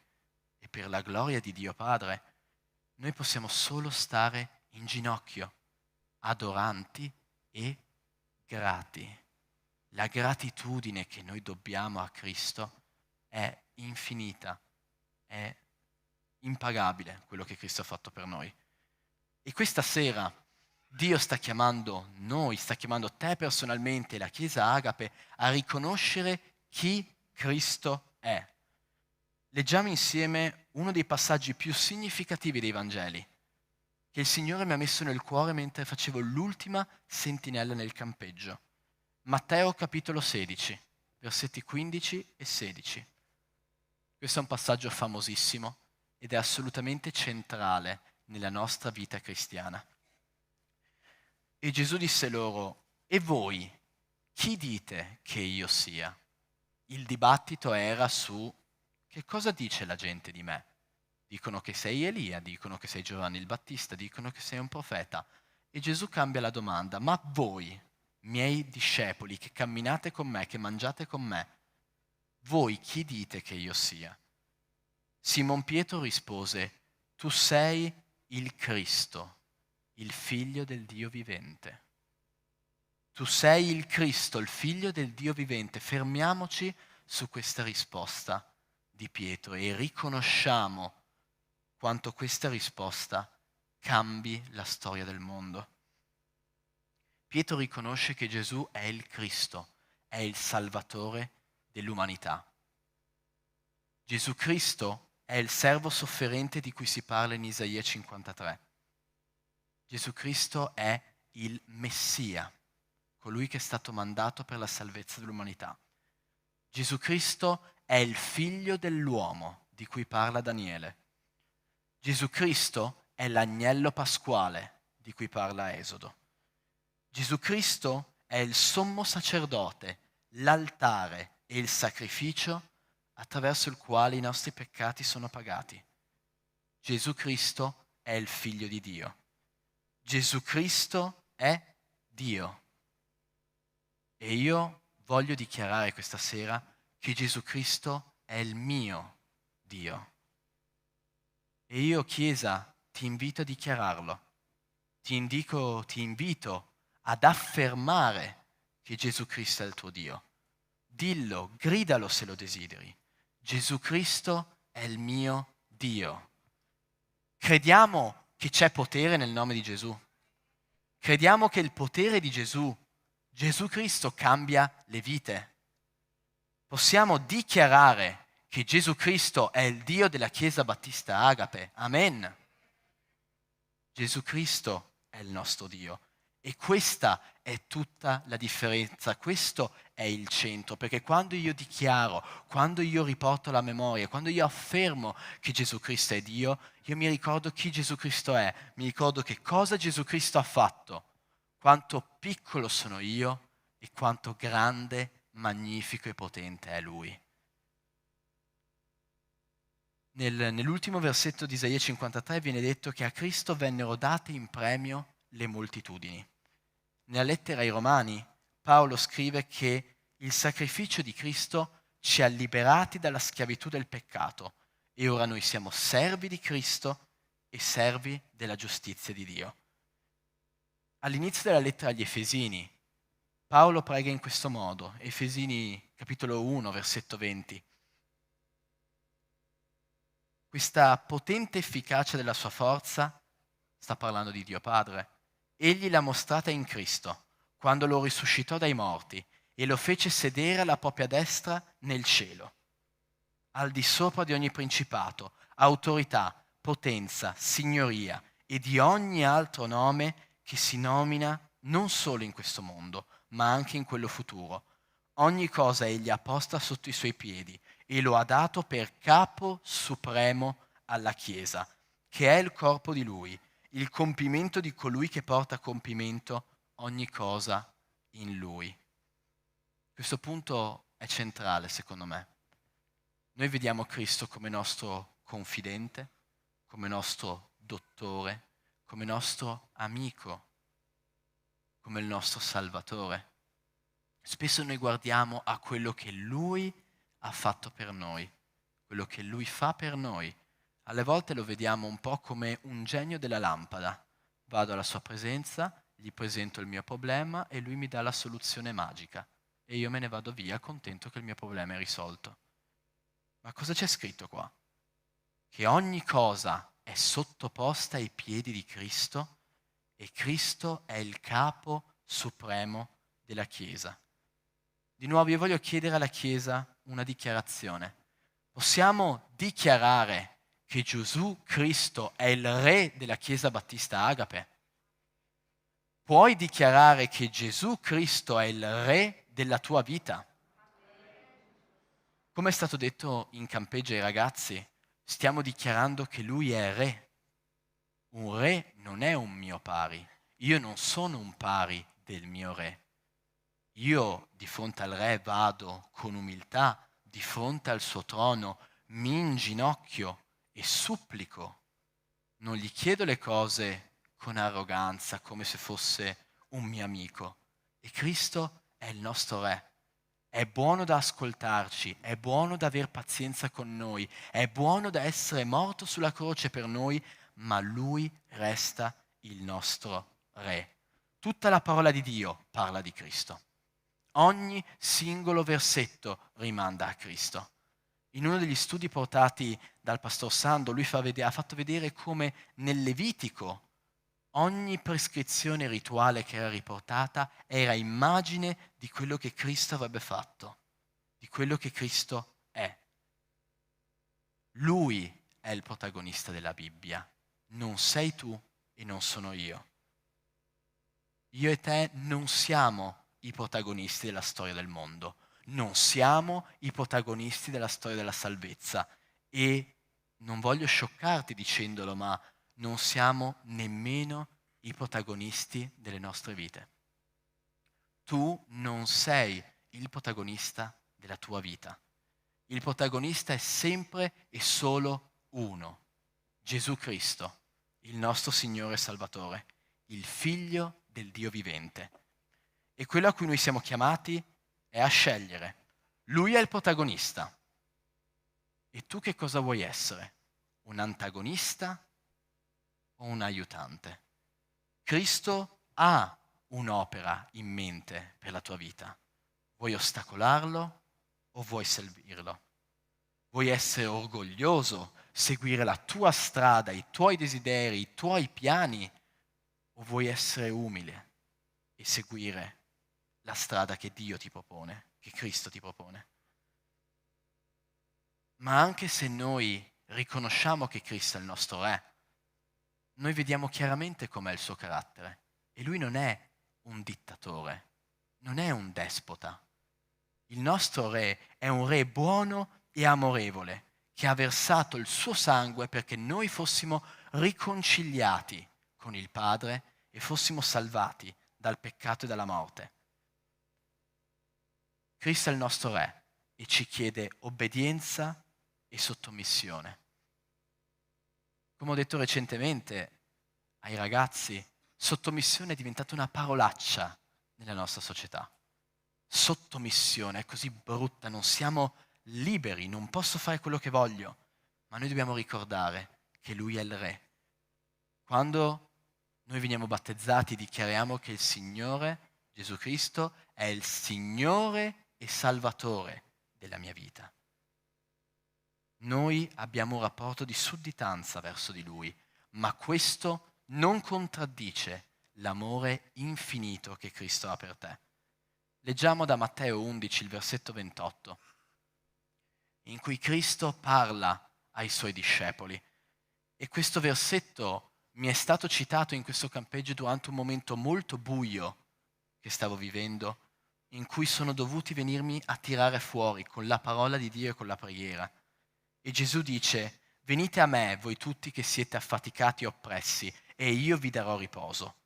e per la gloria di Dio Padre, noi possiamo solo stare in ginocchio, adoranti e grati. La gratitudine che noi dobbiamo a Cristo è infinita, è impagabile quello che Cristo ha fatto per noi. E questa sera Dio sta chiamando noi, sta chiamando te personalmente, la Chiesa Agape, a riconoscere chi Cristo è. Leggiamo insieme uno dei passaggi più significativi dei Vangeli, che il Signore mi ha messo nel cuore mentre facevo l'ultima sentinella nel campeggio. Matteo capitolo 16, versetti 15 e 16. Questo è un passaggio famosissimo ed è assolutamente centrale nella nostra vita cristiana. E Gesù disse loro: e voi, chi dite che io sia? Il dibattito era su: che cosa dice la gente di me? Dicono che sei Elia, dicono che sei Giovanni il Battista, dicono che sei un profeta. E Gesù cambia la domanda: ma voi, miei discepoli, che camminate con me, che mangiate con me, voi chi dite che io sia? Simon Pietro rispose: tu sei il Cristo, il figlio del Dio vivente. Tu sei il Cristo, il figlio del Dio vivente. Fermiamoci su questa risposta di Pietro e riconosciamo quanto questa risposta cambi la storia del mondo. Pietro riconosce che Gesù è il Cristo, è il Salvatore dell'umanità. Gesù Cristo è il servo sofferente di cui si parla in Isaia 53. Gesù Cristo è il Messia, colui che è stato mandato per la salvezza dell'umanità. Gesù Cristo è il figlio dell'uomo di cui parla Daniele. Gesù Cristo è l'agnello pasquale di cui parla Esodo. Gesù Cristo è il sommo sacerdote, l'altare e il sacrificio attraverso il quale i nostri peccati sono pagati. Gesù Cristo è il figlio di Dio. Gesù Cristo è Dio. E io voglio dichiarare questa sera che Gesù Cristo è il mio Dio. E io, Chiesa, ti invito a dichiararlo. Ti invito ad affermare che Gesù Cristo è il tuo Dio. Dillo, gridalo se lo desideri. Gesù Cristo è il mio Dio. Crediamo che c'è potere nel nome di Gesù. Crediamo che il potere di Gesù Cristo cambia le vite. Possiamo dichiarare che Gesù Cristo è il Dio della Chiesa Battista Agape. Amen. Gesù Cristo è il nostro Dio. E questa è tutta la differenza, questo è il centro, perché quando io dichiaro, quando io riporto alla memoria, quando io affermo che Gesù Cristo è Dio, io mi ricordo chi Gesù Cristo è, mi ricordo che cosa Gesù Cristo ha fatto, quanto piccolo sono io e quanto grande, magnifico e potente è Lui. Nell'ultimo versetto di Isaia 53 viene detto che a Cristo vennero date in premio le moltitudini. Nella lettera ai Romani Paolo scrive che il sacrificio di Cristo ci ha liberati dalla schiavitù del peccato e ora noi siamo servi di Cristo e servi della giustizia di Dio. All'inizio della lettera agli Efesini Paolo prega in questo modo, Efesini capitolo 1 versetto 20. Questa potente efficacia della sua forza, sta parlando di Dio Padre, egli l'ha mostrata in Cristo, quando lo risuscitò dai morti e lo fece sedere alla propria destra nel cielo, al di sopra di ogni principato, autorità, potenza, signoria e di ogni altro nome che si nomina non solo in questo mondo, ma anche in quello futuro. Ogni cosa egli ha posta sotto i suoi piedi e lo ha dato per capo supremo alla Chiesa, che è il corpo di lui, il compimento di colui che porta a compimento ogni cosa in lui. Questo punto è centrale, secondo me. Noi vediamo Cristo come nostro confidente, come nostro dottore, come nostro amico, come il nostro Salvatore. Spesso noi guardiamo a quello che Lui ha fatto per noi, quello che Lui fa per noi. Alle volte lo vediamo un po' come un genio della lampada. Vado alla sua presenza, gli presento il mio problema e lui mi dà la soluzione magica. E io me ne vado via contento che il mio problema è risolto. Ma cosa c'è scritto qua? Che ogni cosa è sottoposta ai piedi di Cristo e Cristo è il capo supremo della Chiesa. Di nuovo io voglio chiedere alla Chiesa una dichiarazione. Possiamo dichiarare che Gesù Cristo è il Re della Chiesa Battista Agape? Puoi dichiarare che Gesù Cristo è il Re della tua vita? Come è stato detto in campeggio ai ragazzi, stiamo dichiarando che Lui è Re. Un Re non è un mio pari. Io non sono un pari del mio Re. Io di fronte al Re vado con umiltà, di fronte al suo trono, mi inginocchio e supplico. Non gli chiedo le cose con arroganza, come se fosse un mio amico. E Cristo è il nostro Re. È buono da ascoltarci, è buono da aver pazienza con noi, è buono da essere morto sulla croce per noi, ma Lui resta il nostro Re. Tutta la parola di Dio parla di Cristo. Ogni singolo versetto rimanda a Cristo. In uno degli studi portati dal pastor Sando, lui ha fatto vedere come nel Levitico ogni prescrizione rituale che era riportata era immagine di quello che Cristo avrebbe fatto, di quello che Cristo è. Lui è il protagonista della Bibbia, non sei tu e non sono io. Io e te non siamo i protagonisti della storia del mondo, non siamo i protagonisti della storia della salvezza e non voglio scioccarti dicendolo, ma non siamo nemmeno i protagonisti delle nostre vite. Tu non sei il protagonista della tua vita. Il protagonista è sempre e solo uno, Gesù Cristo, il nostro Signore e Salvatore, il Figlio del Dio vivente. E quello a cui noi siamo chiamati è a scegliere. Lui è il protagonista. E tu che cosa vuoi essere? Un antagonista o un aiutante? Cristo ha un'opera in mente per la tua vita. Vuoi ostacolarlo o vuoi servirlo? Vuoi essere orgoglioso, seguire la tua strada, i tuoi desideri, i tuoi piani, o vuoi essere umile e seguire la strada che Dio ti propone, che Cristo ti propone? Ma anche se noi riconosciamo che Cristo è il nostro Re, noi vediamo chiaramente com'è il suo carattere. E lui non è un dittatore, non è un despota. Il nostro Re è un Re buono e amorevole, che ha versato il suo sangue perché noi fossimo riconciliati con il Padre e fossimo salvati dal peccato e dalla morte. Cristo è il nostro Re e ci chiede obbedienza e sottomissione. Come ho detto recentemente ai ragazzi, sottomissione è diventata una parolaccia nella nostra società. Sottomissione è così brutta, non siamo liberi, non posso fare quello che voglio, ma noi dobbiamo ricordare che Lui è il Re. Quando noi veniamo battezzati dichiariamo che il Signore, Gesù Cristo, è il Signore e Salvatore della mia vita. Noi abbiamo un rapporto di sudditanza verso di Lui, ma questo non contraddice l'amore infinito che Cristo ha per te. Leggiamo da Matteo 11, il versetto 28, in cui Cristo parla ai Suoi discepoli. E questo versetto mi è stato citato in questo campeggio durante un momento molto buio che stavo vivendo, in cui sono dovuti venirmi a tirare fuori con la parola di Dio e con la preghiera. E Gesù dice: venite a me, voi tutti che siete affaticati e oppressi, e io vi darò riposo.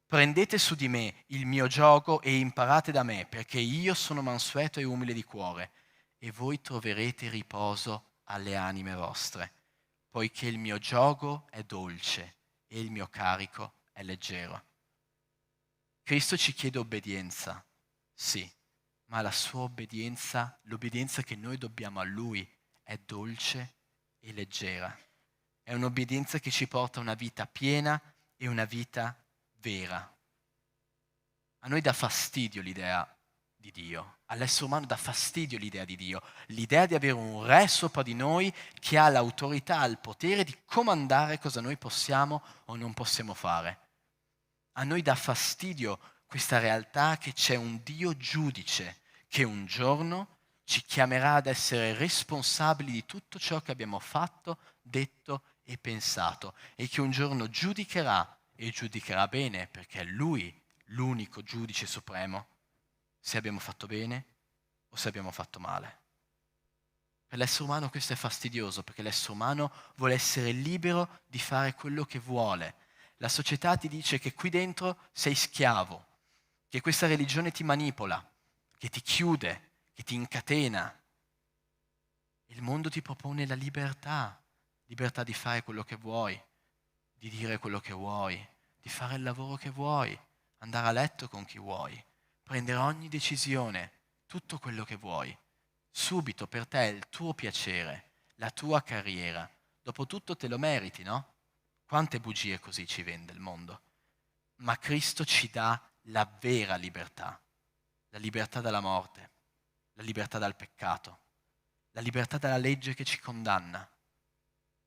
Prendete su di me il mio giogo e imparate da me, perché io sono mansueto e umile di cuore, e voi troverete riposo alle anime vostre, poiché il mio giogo è dolce e il mio carico è leggero. Cristo ci chiede obbedienza, sì, ma la sua obbedienza, l'obbedienza che noi dobbiamo a Lui, è dolce e leggera. È un'obbedienza che ci porta a una vita piena e una vita vera. A noi dà fastidio l'idea di Dio, all'essere umano dà fastidio l'idea di Dio, l'idea di avere un Re sopra di noi che ha l'autorità, il potere di comandare cosa noi possiamo o non possiamo fare. A noi dà fastidio questa realtà che c'è un Dio giudice che un giorno ci chiamerà ad essere responsabili di tutto ciò che abbiamo fatto, detto e pensato, e che un giorno giudicherà e giudicherà bene, perché è Lui l'unico giudice supremo, se abbiamo fatto bene o se abbiamo fatto male. Per l'essere umano questo è fastidioso, perché l'essere umano vuole essere libero di fare quello che vuole. La società ti dice che qui dentro sei schiavo, che questa religione ti manipola, che ti chiude, che ti incatena. Il mondo ti propone la libertà di fare quello che vuoi, di dire quello che vuoi, di fare il lavoro che vuoi, andare a letto con chi vuoi, prendere ogni decisione, tutto quello che vuoi. Subito per te il tuo piacere, la tua carriera. Dopotutto te lo meriti, no? Quante bugie così ci vende il mondo. Ma Cristo ci dà la vera libertà, la libertà dalla morte, la libertà dal peccato, la libertà dalla legge che ci condanna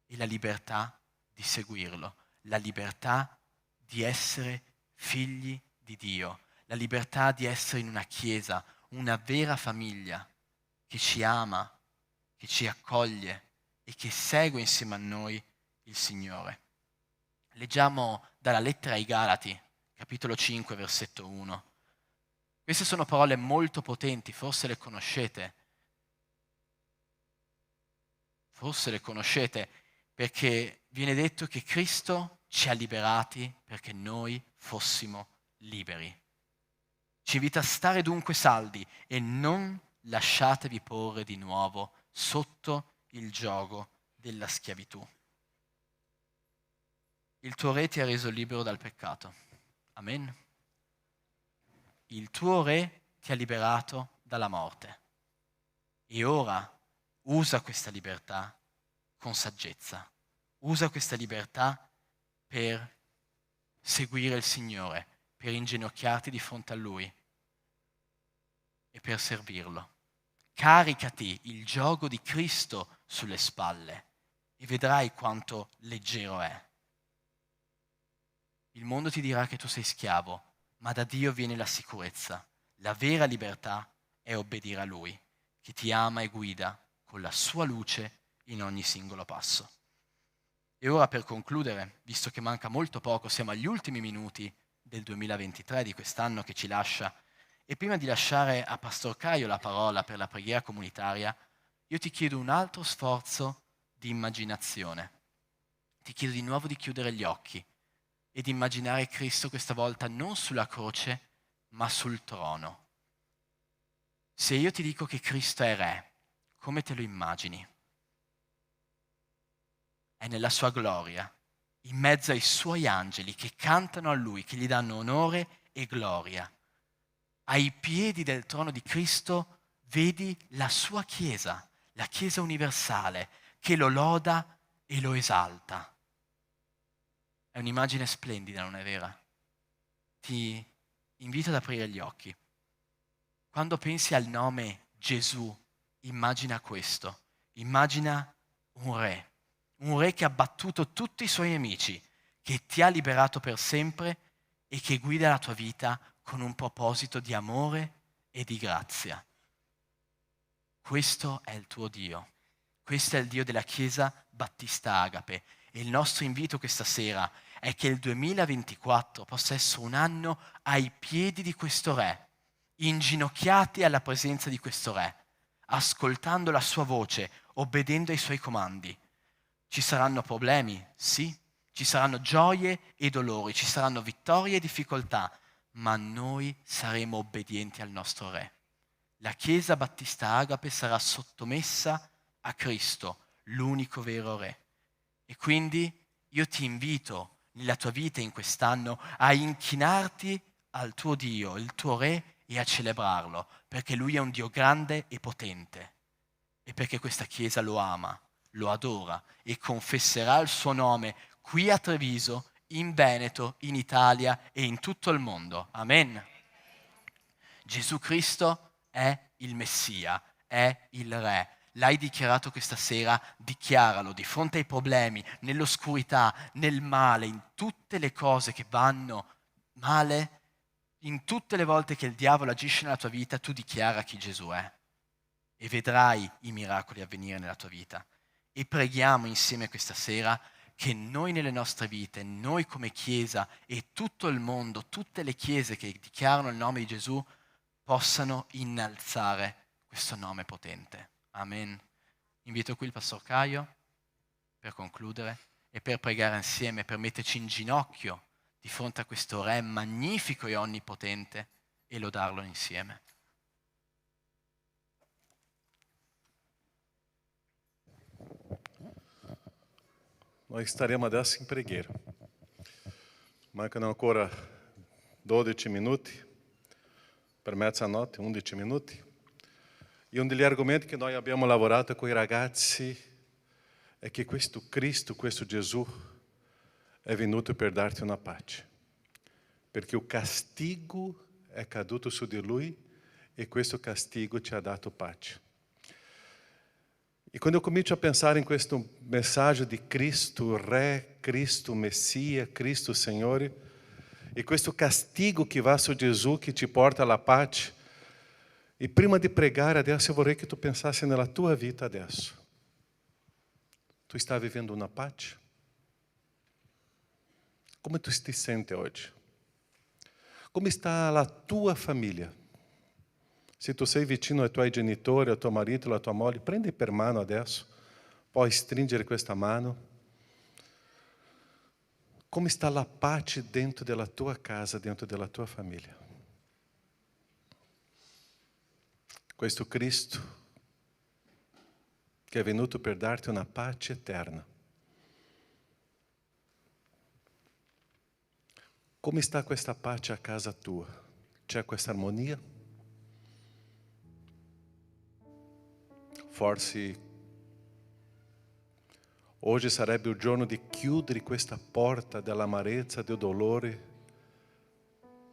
e la libertà di seguirlo, la libertà di essere figli di Dio, la libertà di essere in una chiesa, una vera famiglia che ci ama, che ci accoglie e che segue insieme a noi il Signore. Leggiamo dalla lettera ai Galati, capitolo 5, versetto 1. Queste sono parole molto potenti, forse le conoscete. Forse le conoscete perché viene detto che Cristo ci ha liberati perché noi fossimo liberi. Ci invita a stare dunque saldi e non lasciatevi porre di nuovo sotto il giogo della schiavitù. Il tuo re ti ha reso libero dal peccato. Amen. Il tuo re ti ha liberato dalla morte. E ora usa questa libertà con saggezza. Usa questa libertà per seguire il Signore, per inginocchiarti di fronte a Lui e per servirlo. Caricati il giogo di Cristo sulle spalle e vedrai quanto leggero è. Il mondo ti dirà che tu sei schiavo, ma da Dio viene la sicurezza. La vera libertà è obbedire a Lui, che ti ama e guida con la sua luce in ogni singolo passo. E ora per concludere, visto che manca molto poco, siamo agli ultimi minuti del 2023, di quest'anno che ci lascia, e prima di lasciare a Pastor Caio la parola per la preghiera comunitaria, io ti chiedo un altro sforzo di immaginazione. Ti chiedo di nuovo di chiudere gli occhi e di immaginare Cristo questa volta non sulla croce, ma sul trono. Se io ti dico che Cristo è Re, come te lo immagini? È nella sua gloria, in mezzo ai suoi angeli che cantano a Lui, che gli danno onore e gloria. Ai piedi del trono di Cristo vedi la sua Chiesa, la Chiesa universale, che lo loda e lo esalta. È un'immagine splendida, non è vera? Ti invito ad aprire gli occhi. Quando pensi al nome Gesù, immagina questo. Immagina un re che ha battuto tutti i suoi nemici, che ti ha liberato per sempre e che guida la tua vita con un proposito di amore e di grazia. Questo è il tuo Dio. Questo è il Dio della Chiesa Battista Agape. E il nostro invito questa sera è che il 2024 possa essere un anno ai piedi di questo Re, inginocchiati alla presenza di questo Re, ascoltando la sua voce, obbedendo ai suoi comandi. Ci saranno problemi, sì, ci saranno gioie e dolori, ci saranno vittorie e difficoltà, ma noi saremo obbedienti al nostro Re. La Chiesa Battista Agape sarà sottomessa a Cristo, l'unico vero Re. E quindi io ti invito nella tua vita in quest'anno a inchinarti al tuo Dio, il tuo Re, e a celebrarlo, perché Lui è un Dio grande e potente e perché questa Chiesa lo ama, lo adora e confesserà il suo nome qui a Treviso, in Veneto, in Italia e in tutto il mondo. Amen. Gesù Cristo è il Messia, è il Re. L'hai dichiarato questa sera, dichiaralo di fronte ai problemi, nell'oscurità, nel male, in tutte le cose che vanno male, in tutte le volte che il diavolo agisce nella tua vita, tu dichiara chi Gesù è e vedrai i miracoli avvenire nella tua vita. E preghiamo insieme questa sera che noi nelle nostre vite, noi come Chiesa e tutto il mondo, tutte le chiese che dichiarano il nome di Gesù, possano innalzare questo nome potente. Amen. Invito qui il Pastor Caio per concludere e per pregare insieme, per metterci in ginocchio di fronte a questo Re magnifico e onnipotente e lodarlo insieme. Noi staremo adesso in preghiera. Mancano ancora 12 minuti per mezzanotte, 11 minuti. E uno degli argomenti che noi abbiamo lavorato con i ragazzi è che questo Cristo, questo Gesù, è venuto per darti una pace. Perché il castigo è caduto su di Lui e questo castigo ti ha dato pace. E quando eu comincio a pensare em questo messaggio di Cristo Re, Cristo Messia, Cristo Signore, e questo castigo che va su Gesù, che ti porta alla pace, e prima di pregare adesso eu vorrei che tu pensassi nella tua vita adesso. Tu stai vivendo una pace? Come tu ti senti oggi? Come está a tua família? Se tu sei vicino ai tuoi genitori, al tuo marito, alla tua moglie, prendi per mano adesso, puoi stringere questa mano. Come sta la pace dentro della tua casa, dentro della tua famiglia? Questo Cristo che è venuto per darti una pace eterna. Come sta questa pace a casa tua? C'è questa armonia? Forse oggi sarebbe il giorno di chiudere questa porta dell'amarezza, del dolore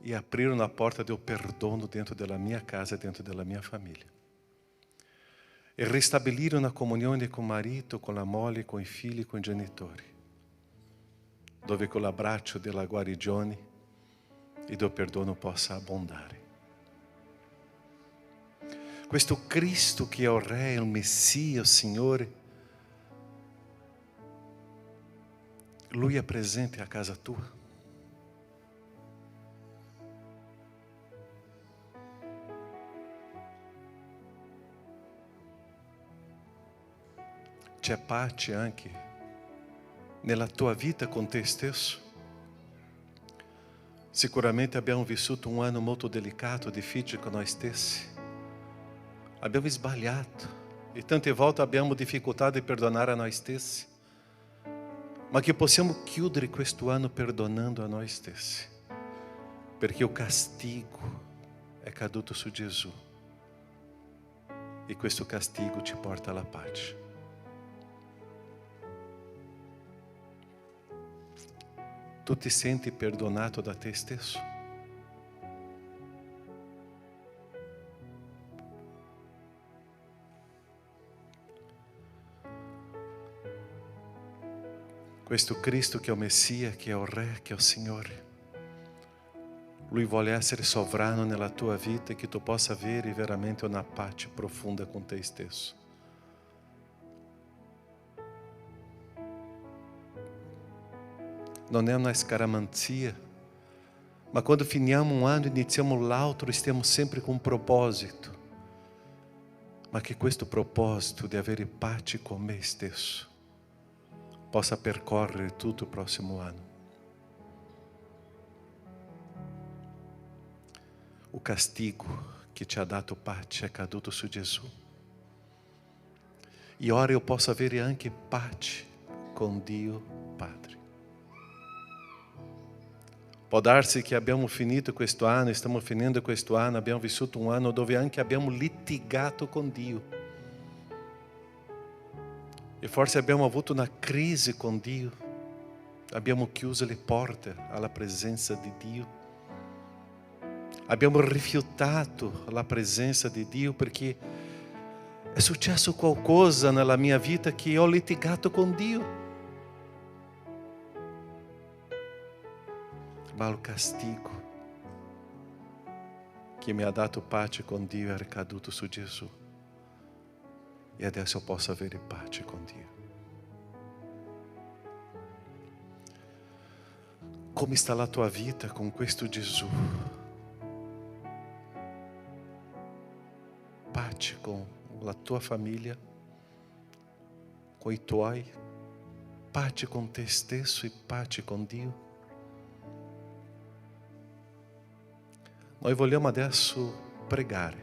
e aprire una porta del perdono dentro della mia casa e dentro della mia famiglia. E ristabilire una comunione con il marito, con la moglie, con i figli, con i genitori, dove con l'abbraccio della guarigione e del perdono possa abbondare. Questo Cristo che è il Re, il Messia, il Signore, Lui è presente a casa tua. C'è pace anche nella tua vita con te stesso. Sicuramente abbiamo vissuto un anno molto delicato, difficile con noi stessi. Abbiamo sbagliato e tante volte abbiamo difficoltà di perdonare a noi stessi. Ma che possiamo chiudere questo anno perdonando a noi stessi, perché il castigo è caduto su Gesù e questo castigo ci porta alla pace. Tu ti senti perdonato da te stesso? Questo Cristo che è il Messia, che è il Re, che è il Signore, Lui vuole essere sovrano nella tua vita e che tu possa avere veramente una pace profonda con te stesso. Non è una scaramanzia, ma quando finiamo un anno e iniziamo l'altro, stiamo sempre con un proposito, ma che questo proposito di avere pace con me stesso possa percorrere tutto il prossimo anno. O castigo che ti ha dato pace è caduto su Gesù. E ora io posso avere anche pace con Dio Padre. Può darsi che abbiamo finito questo anno, stiamo finendo questo anno, abbiamo vissuto un anno dove anche abbiamo litigato con Dio. E forse abbiamo avuto una crisi con Dio. Abbiamo chiuso le porte alla presenza di Dio. Abbiamo rifiutato la presenza di Dio perché è successo qualcosa nella mia vita che ho litigato con Dio. Ma il castigo che mi ha dato pace con Dio è ricaduto su Gesù. E adesso posso avere pace con Dio. Come sta la tua vita con questo Gesù? Pace con la tua famiglia, con i tuoi, pace con te stesso e pace con Dio. Noi vogliamo adesso pregare.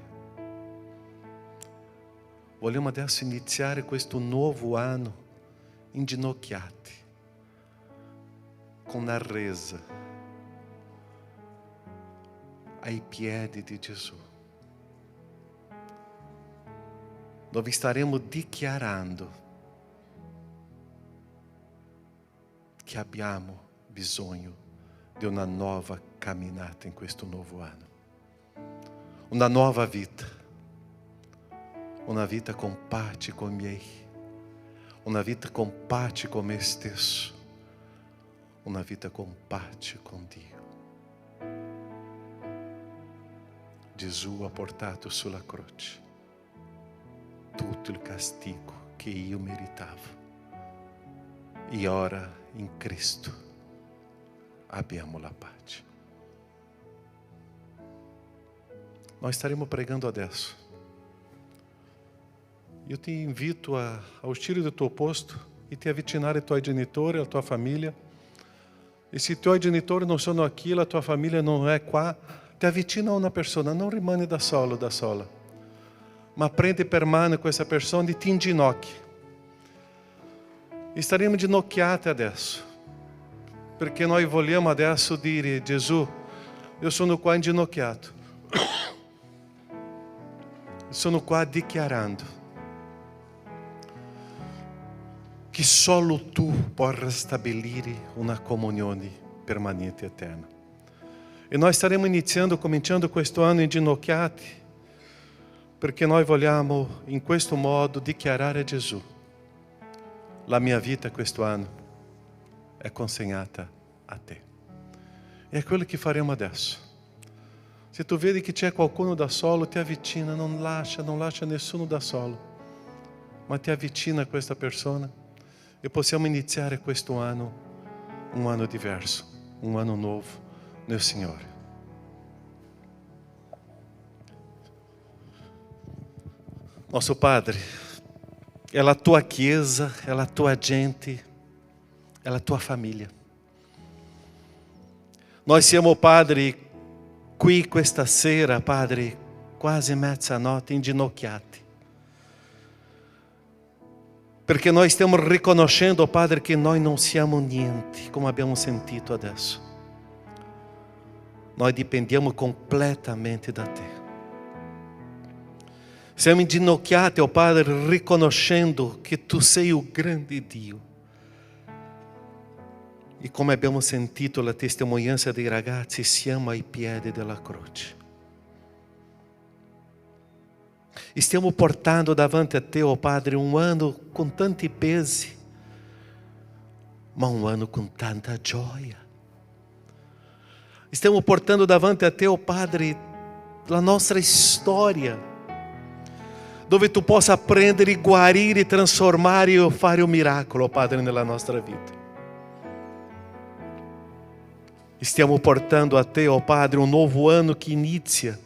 Vogliamo adesso iniziare questo nuovo anno inginocchiati, con la resa ai piedi di Gesù, dove staremo dichiarando che abbiamo bisogno di una nuova camminata in questo nuovo anno, una nuova vita. Una vita con pace con i miei, una vita con pace con me stesso, una vita con pace con Dio. Gesù ha portato sulla croce tutto il castigo che io meritavo e ora in Cristo abbiamo la pace. nós estaremos pregando adesso. Eu te invito a uscire del tuo posto e te avvicinare ai tuoi genitori, alla tua famiglia. E se i tuoi genitori non sono qui, la tua famiglia non è qua, ti avvicina a una persona, non rimani da solo, da sola, ma prendi per mano questa persona e ti inginocchi. E staremo ginocchiati adesso, perché noi vogliamo adesso dire: Gesù, io sono qua inginocchiato, sono qua dichiarando che solo tu puoi ristabilire una comunione permanente e eterna. E noi staremo cominciando questo anno inginocchiati, perché noi vogliamo in questo modo dichiarare a Gesù: la mia vita questo anno è consegnata a te. E è quello che faremo adesso. Se tu vedi che c'è qualcuno da solo, ti avvicina, non lascia nessuno da solo, ma ti avvicina a questa persona e possiamo iniziare questo anno, un anno diverso, un anno nuovo nel Signore. Nosso Padre, è la tua Chiesa, è la tua gente, è la tua famiglia. Noi siamo, Padre, qui questa sera, Padre, quasi mezzanotte, inginocchiati. Perché noi stiamo riconoscendo, Padre, che noi non siamo niente, come abbiamo sentito adesso. Noi dipendiamo completamente da te. Siamo inginocchiati, oh Padre, riconoscendo che tu sei un grande Dio. E come abbiamo sentito la testimonianza dei ragazzi, siamo ai piedi della croce. E stiamo portando davanti a te, oh Padre, un anno con tanti pesi, ma un anno con tanta gioia. Stiamo portando davanti a te, oh Padre, la nostra storia, dove tu possa prendere, guarire, trasformare e fare un miracolo, oh Padre, nella nostra vita. Stiamo portando a te, oh Padre, un nuovo anno che inizia.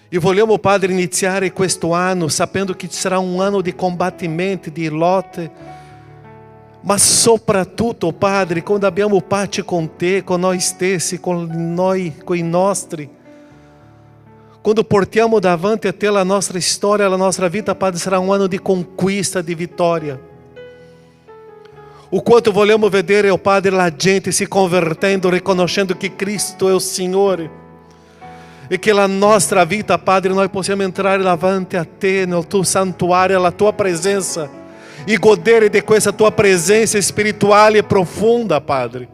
E vogliamo, Padre, iniziare questo anno sapendo che sarà un anno di combattimento, di lotte, ma soprattutto, Padre, quando abbiamo pace con te, con noi stessi, con i nostri, quando portiamo davanti a te la nostra storia, la nostra vita, Padre, sarà un anno di conquista, di vittoria. O quanto vogliamo vedere, oh Padre, la gente se convertendo, riconoscendo che Cristo è il Signore. E che la nostra vita, Padre, noi possiamo entrare davanti a te, nel tuo santuario, alla tua presenza, e godere di questa tua presenza spirituale e profonda, Padre.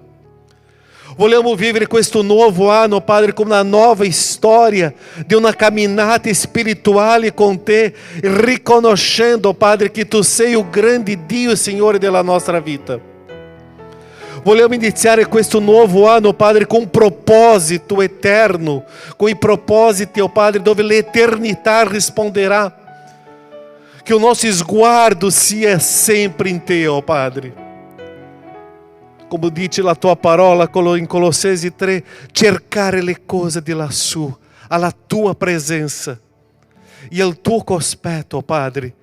Vogliamo vivere questo nuovo anno, Padre, come una nuova storia di una camminata spirituale con te, riconoscendo, Padre, che tu sei il grande Dio, Signore, della nostra vita. Vogliamo iniziare questo nuovo anno, Padre, com um propósito eterno, com i propositi, oh Padre, dove l'eternità risponderà. Che o nosso sguardo sia sempre in te, oh Padre. Come dice la tua parola in Colossesi 3, cercare le cose di lassù, alla tua presenza e al tuo cospetto, oh Padre,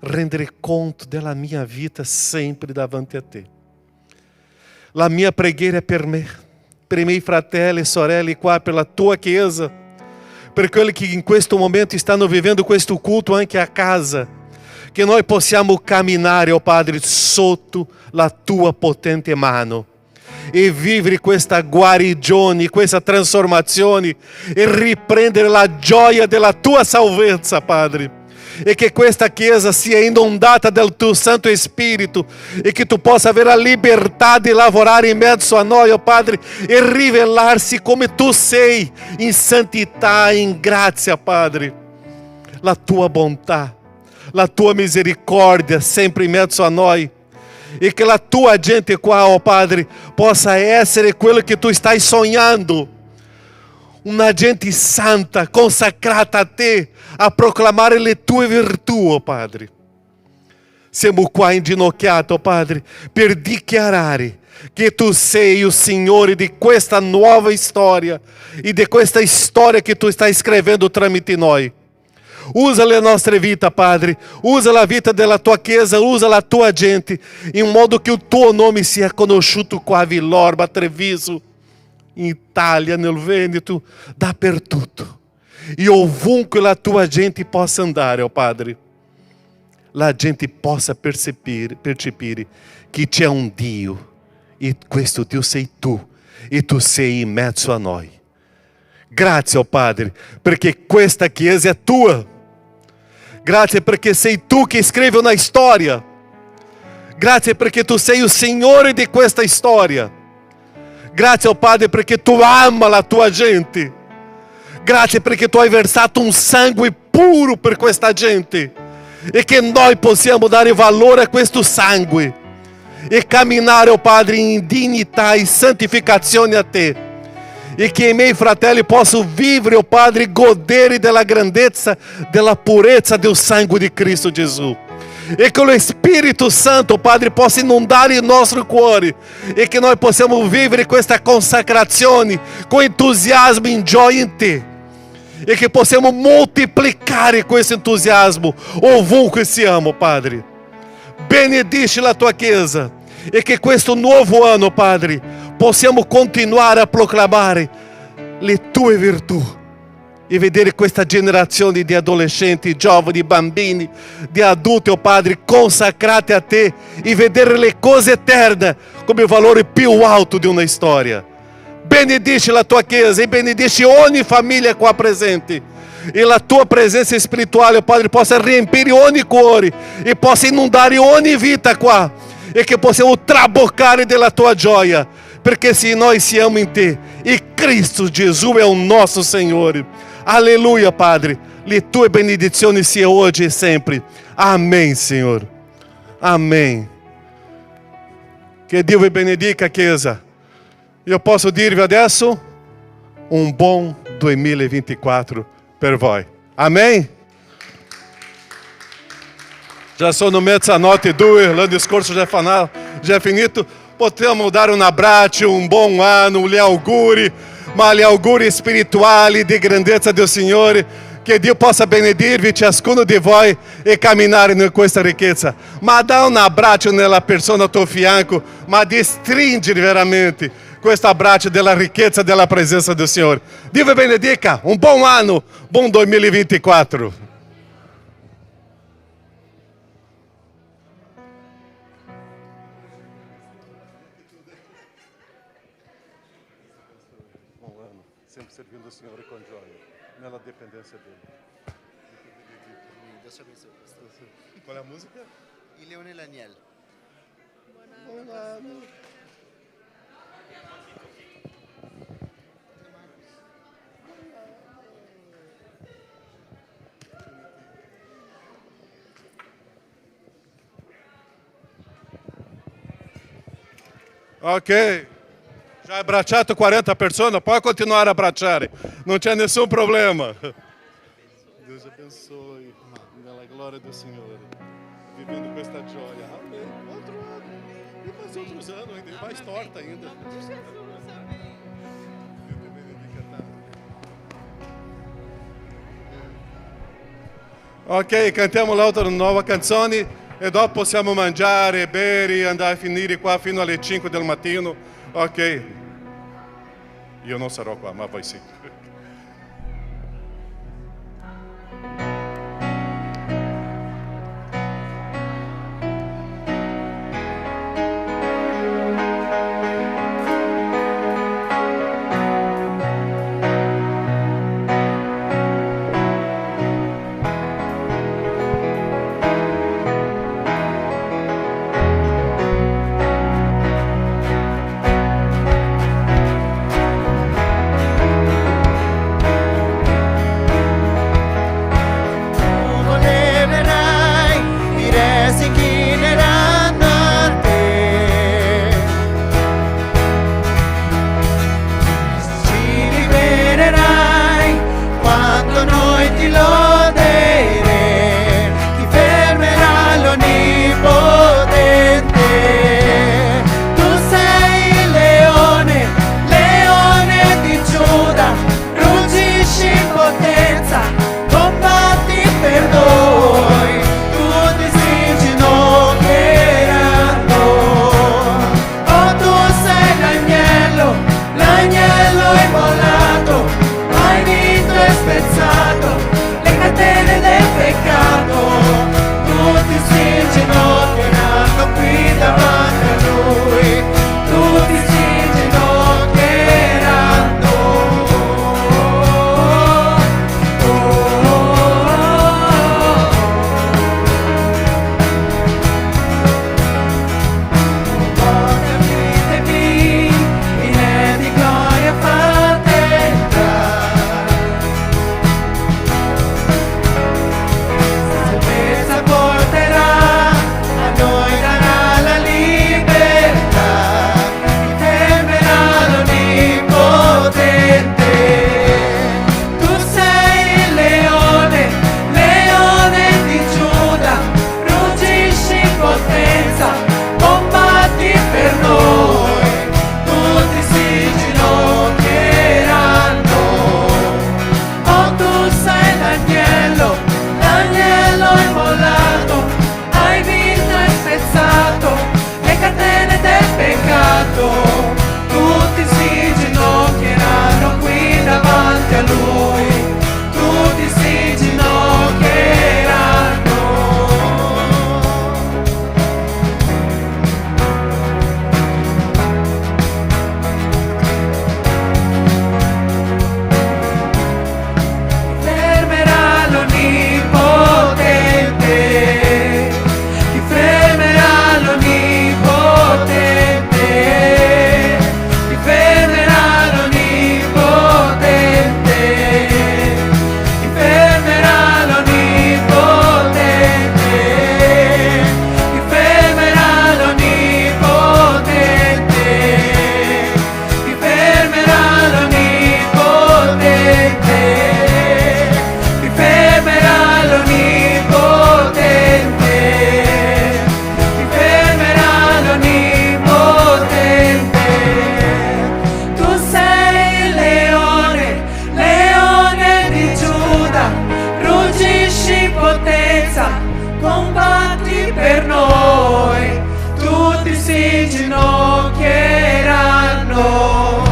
rendere conto della mia vita sempre davanti a te. La mia preghiera è per me, per i miei fratelli e sorelle qua, per la tua Chiesa, per quelli che in questo momento stanno vivendo questo culto anche a casa, che noi possiamo camminare, oh Padre, sotto la tua potente mano e vivere questa guarigione, questa trasformazione e riprendere la gioia della tua salvezza, Padre. E che questa Chiesa sia inondata del tuo Santo Spirito e che tu possa avere la libertà di lavorare in mezzo a noi, oh Padre, e rivelarsi come tu sei in santità, in grazia, Padre. La tua bontà, la tua misericordia sempre in mezzo a noi. E che la tua gente qua, oh Padre, possa essere quello che tu stai sognando. Una gente santa, consacrata a te, a proclamare le tue virtù, oh Padre. Siamo qua inginocchiati, oh Padre, per dichiarare che tu sei o Signore di questa nuova storia e di questa storia che tu stai scrivendo tramite noi. Usa le nostre vite, Padre, usa la vita della tua Chiesa, usa la tua gente, in modo che il tuo nome sia conosciuto qua a Villorba, a Treviso, in Italia, nel Veneto, dappertutto. E ovunque la tua gente possa andare, Padre, la gente possa percepire che c'è un Dio, e questo Dio sei tu, e tu sei in mezzo a noi. Grazie, Padre, perché questa Chiesa è tua. Grazie perché sei tu che scrivi una storia. Grazie perché tu sei il Signore di questa storia. Grazie, Padre, perché tu ama la tua gente. Grazie perché tu hai versato un sangue puro per questa gente. E che noi possiamo dare valore a questo sangue. E camminare, Padre, in dignità e santificazione a te. E che i miei fratelli possano vivere, Padre, godere della grandezza, della purezza del sangue di Cristo Gesù. E che lo Spirito Santo, Padre, possa inondare il nostro cuore. E che noi possiamo vivere questa consacrazione com entusiasmo e gioia in te. E che possiamo moltiplicare questo entusiasmo ovunque siamo, Padre. Benedici la tua Chiesa. E che questo nuovo anno, Padre, possiamo continuare a proclamare le tue virtù e vedere questa generazione di adolescenti, giovani, bambini, di adulti, Padre, consacrati a te e vedere le cose eterne come il valore più alto di una storia. Benedici la tua Chiesa e benedici ogni famiglia qua presente. E la tua presenza spirituale, Padre, possa riempire ogni cuore e possa inundare ogni vita qua. E che possiamo traboccare della tua gioia, perché se noi siamo in te e Cristo Gesù è il nostro Signore. Alleluia, Padre, le tue benedizioni siano oggi e sempre. Amém, Senhor. Amém. Que Dio vi benedica, Chiesa. Io posso dirvi adesso un buon 2024 per voi. Amém? Já sono mezzanotte e 2, l'anno scorso já è finito. Potremmo dare un abbraccio, un buon anno, gli auguri, ma gli auguri spirituali di grandezza del Signore. Che Dio possa benedirvi ciascuno di voi e camminare in questa ricchezza. Ma dà un abbraccio nella persona al tuo fianco, ma di stringere veramente questo abbraccio della ricchezza della presenza del Signore. Dio vi benedica, un buon anno, buon 2024. Sempre servindo o Signore con gioia, nella dipendenza dele. Deus te abençoe, pastor. Qual é a música? E Leone Laniel. Ok. Já abbracciato 40 persone, pode continuar a abbracciare, non c'è nessun problema. Deus abençoe, nella glória do Signore, vivendo questa gioia. Amém. Outro ano, e mais outros anos ainda, e mais torta ainda. Deus te benedica tanto. Ok, cantiamo l'altra nuova canzone e dopo possiamo mangiare, bere, andare a finire qua fino alle 5 del mattino. Ok. Io non sarò qua, ma voi sì. combatti per noi, tutti si ginocchieranno.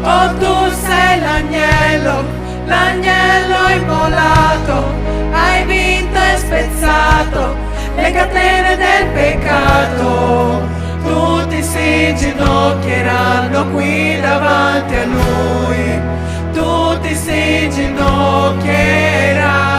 Oh, tu sei l'agnello, l'agnello immolato, hai vinto e spezzato le catene del peccato. Tutti si ginocchieranno qui davanti a lui, tutti si ginocchieranno.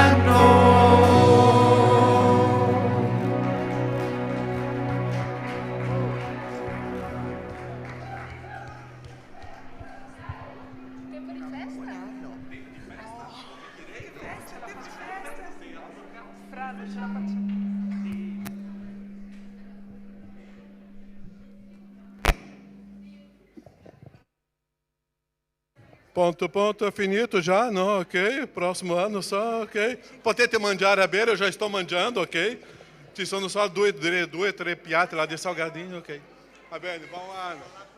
Ponto, è finito già, no? Ok, prossimo anno só, ok. Potete mangiare a bere, eu já estou mangiando, ok? Ci sono só due, tre piatti là di salgadinho, ok. Va bene, buon anno.